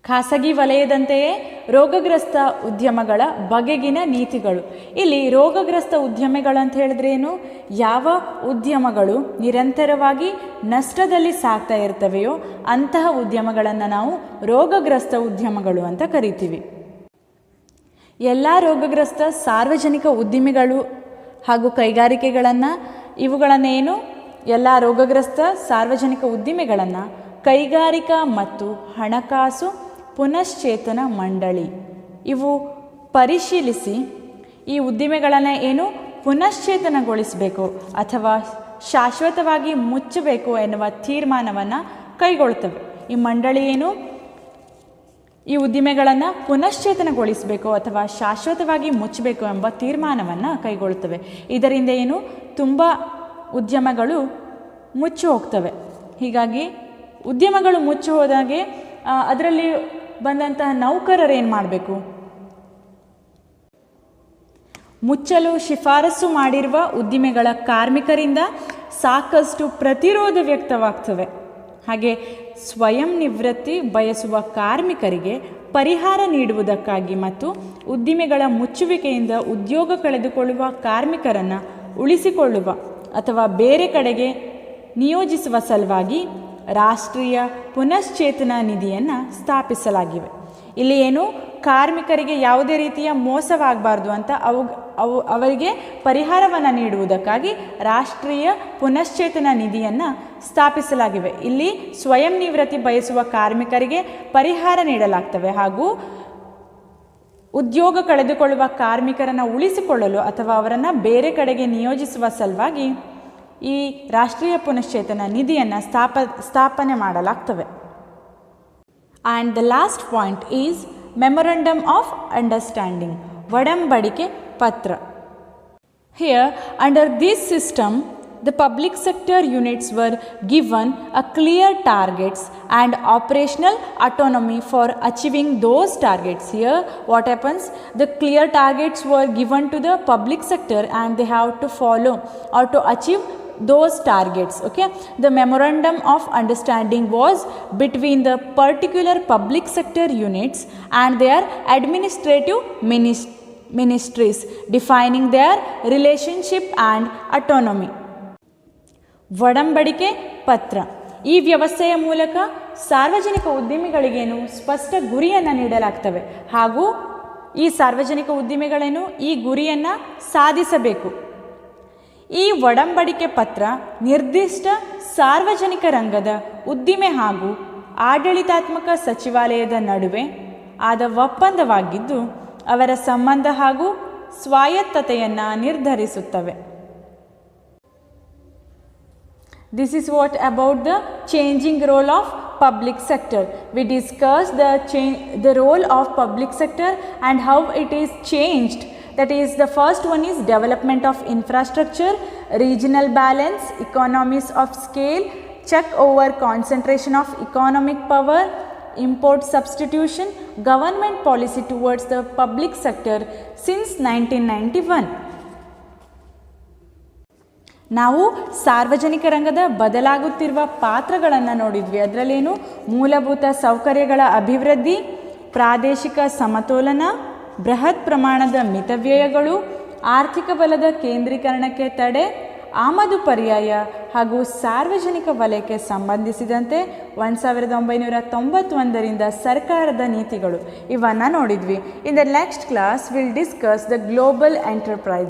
ಖಾಸಗಿ ವಲಯದಂತೆಯೇ ರೋಗಗ್ರಸ್ತ ಉದ್ಯಮಗಳ ಬಗೆಗಿನ ನೀತಿಗಳು. ಇಲ್ಲಿ ರೋಗಗ್ರಸ್ತ ಉದ್ಯಮಗಳಂತ ಹೇಳಿದ್ರೆ ಏನು? ಯಾವ ಉದ್ಯಮಗಳು ನಿರಂತರವಾಗಿ ನಷ್ಟದಲ್ಲಿ ಸಾಗ್ತಾ ಇರ್ತವೆಯೋ ಅಂತಹ ಉದ್ಯಮಗಳನ್ನು ನಾವು ರೋಗಗ್ರಸ್ತ ಉದ್ಯಮಗಳು ಅಂತ ಕರಿತೀವಿ. ಎಲ್ಲ ರೋಗಗ್ರಸ್ತ ಸಾರ್ವಜನಿಕ ಉದ್ದಿಮೆಗಳು ಹಾಗೂ ಕೈಗಾರಿಕೆಗಳನ್ನು ಇವುಗಳನ್ನೇನು ಎಲ್ಲ ರೋಗಗ್ರಸ್ತ ಸಾರ್ವಜನಿಕ ಉದ್ದಿಮೆಗಳನ್ನು ಕೈಗಾರಿಕಾ ಮತ್ತು ಹಣಕಾಸು ಪುನಶ್ಚೇತನ ಮಂಡಳಿ ಇವು ಪರಿಶೀಲಿಸಿ ಈ ಉದ್ದಿಮೆಗಳನ್ನು ಏನು ಪುನಶ್ಚೇತನಗೊಳಿಸಬೇಕು ಅಥವಾ ಶಾಶ್ವತವಾಗಿ ಮುಚ್ಚಬೇಕು ಎನ್ನುವ ತೀರ್ಮಾನವನ್ನು ಕೈಗೊಳ್ಳುತ್ತವೆ. ಈ ಮಂಡಳಿ ಏನು ಈ ಉದ್ದಿಮೆಗಳನ್ನು ಪುನಶ್ಚೇತನಗೊಳಿಸಬೇಕು ಅಥವಾ ಶಾಶ್ವತವಾಗಿ ಮುಚ್ಚಬೇಕು ಎಂಬ ತೀರ್ಮಾನವನ್ನು ಕೈಗೊಳ್ಳುತ್ತವೆ. ಇದರಿಂದ ಏನು ತುಂಬ ಉದ್ಯಮಗಳು ಮುಚ್ಚಿ ಹೋಗ್ತವೆ. ಹೀಗಾಗಿ ಉದ್ಯಮಗಳು ಮುಚ್ಚಿ ಹೋದಾಗೆ ಅದರಲ್ಲಿ ಬಂದಂತಹ ನೌಕರರು ಏನು ಮಾಡಬೇಕು? ಮುಚ್ಚಲು ಶಿಫಾರಸು ಮಾಡಿರುವ ಉದ್ದಿಮೆಗಳ ಕಾರ್ಮಿಕರಿಂದ ಸಾಕಷ್ಟು ಪ್ರತಿರೋಧ ವ್ಯಕ್ತವಾಗ್ತವೆ. ಹಾಗೆ ಸ್ವಯಂ ನಿವೃತ್ತಿ ಬಯಸುವ ಕಾರ್ಮಿಕರಿಗೆ ಪರಿಹಾರ ನೀಡುವುದಕ್ಕಾಗಿ ಮತ್ತು ಉದ್ದಿಮೆಗಳ ಮುಚ್ಚುವಿಕೆಯಿಂದ ಉದ್ಯೋಗ ಕಳೆದುಕೊಳ್ಳುವ ಕಾರ್ಮಿಕರನ್ನು ಉಳಿಸಿಕೊಳ್ಳುವ ಅಥವಾ ಬೇರೆ ಕಡೆಗೆ ನಿಯೋಜಿಸುವ ಸಲುವಾಗಿ ರಾಷ್ಟ್ರೀಯ ಪುನಶ್ಚೇತನ ನಿಧಿಯನ್ನು ಸ್ಥಾಪಿಸಲಾಗಿವೆ. ಇಲ್ಲಿ ಏನು ಕಾರ್ಮಿಕರಿಗೆ ಯಾವುದೇ ರೀತಿಯ ಮೋಸವಾಗಬಾರ್ದು ಅಂತ ಅವರಿಗೆ ಪರಿಹಾರವನ್ನು ನೀಡುವುದಕ್ಕಾಗಿ ರಾಷ್ಟ್ರೀಯ ಪುನಶ್ಚೇತನ ನಿಧಿಯನ್ನು ಸ್ಥಾಪಿಸಲಾಗಿವೆ. ಇಲ್ಲಿ ಸ್ವಯಂ ನಿವೃತ್ತಿ ಬಯಸುವ ಕಾರ್ಮಿಕರಿಗೆ ಪರಿಹಾರ ನೀಡಲಾಗ್ತವೆ ಹಾಗೂ ಉದ್ಯೋಗ ಕಳೆದುಕೊಳ್ಳುವ ಕಾರ್ಮಿಕರನ್ನು ಉಳಿಸಿಕೊಳ್ಳಲು ಅಥವಾ ಅವರನ್ನು ಬೇರೆ ಕಡೆಗೆ ನಿಯೋಜಿಸುವ ಸಲುವಾಗಿ ಈ ರಾಷ್ಟ್ರೀಯ ಪುನಶ್ಚೇತನ ನಿಧಿಯನ್ನು ಸ್ಥಾಪನೆ ಮಾಡಲಾಗ್ತವೆ. And the last point is memorandum of understanding, ಒಡಂಬಡಿಕೆ ಪತ್ರ. Here under this system the public sector units were given a clear targets and operational autonomy for achieving those targets. Here what happens? The clear targets were given to the public sector and they have to follow or to achieve those targets. Okay, the memorandum of understanding was between the particular public sector units and their administrative ministries, defining their relationship and autonomy. ಒಡಂಬಡಿಕೆ ಪತ್ರ ಈ ವ್ಯವಸ್ಥೆಯ ಮೂಲಕ ಸಾರ್ವಜನಿಕ ಉದ್ದಿಮೆಗಳಿಗೇನು ಸ್ಪಷ್ಟ ಗುರಿಯನ್ನು ನೀಡಲಾಗ್ತವೆ ಹಾಗೂ ಈ ಸಾರ್ವಜನಿಕ ಉದ್ದಿಮೆಗಳೇನು ಈ ಗುರಿಯನ್ನು ಸಾಧಿಸಬೇಕು. ಈ ಒಡಂಬಡಿಕೆ ಪತ್ರ ನಿರ್ದಿಷ್ಟ ಸಾರ್ವಜನಿಕ ರಂಗದ ಉದ್ದಿಮೆ ಹಾಗೂ ಆಡಳಿತಾತ್ಮಕ ಸಚಿವಾಲಯದ ನಡುವೆ ಆದ ಒಪ್ಪಂದವಾಗಿದ್ದು ಅವರ ಸಂಬಂಧ ಹಾಗೂ ಸ್ವಾಯತ್ತತೆಯನ್ನು ನಿರ್ಧರಿಸುತ್ತವೆ. This is what about the changing role of public sector. We discussed the role of public sector and how it is changed. That is, the first one is development of infrastructure, regional balance, economies of scale, check over concentration of economic power, import substitution, government policy towards the public sector since 1991. ನಾವು ಸಾರ್ವಜನಿಕ ರಂಗದ ಬದಲಾಗುತ್ತಿರುವ ಪಾತ್ರಗಳನ್ನು ನೋಡಿದ್ವಿ. ಅದರಲ್ಲೇನು ಮೂಲಭೂತ ಸೌಕರ್ಯಗಳ ಅಭಿವೃದ್ಧಿ, ಪ್ರಾದೇಶಿಕ ಸಮತೋಲನ, ಬೃಹತ್ ಪ್ರಮಾಣದ ಮಿತವ್ಯಯಗಳು, ಆರ್ಥಿಕ ಬಲದ ಕೇಂದ್ರೀಕರಣಕ್ಕೆ ತಡೆ, ಆಮದು ಪರ್ಯಾಯ ಹಾಗೂ ಸಾರ್ವಜನಿಕ ವಲಯಕ್ಕೆ ಸಂಬಂಧಿಸಿದಂತೆ 1991ರಿಂದ ಸರ್ಕಾರದ ನೀತಿಗಳು ಇವನ್ನು ನೋಡಿದ್ವಿ. In the next class will discuss the global enterprise.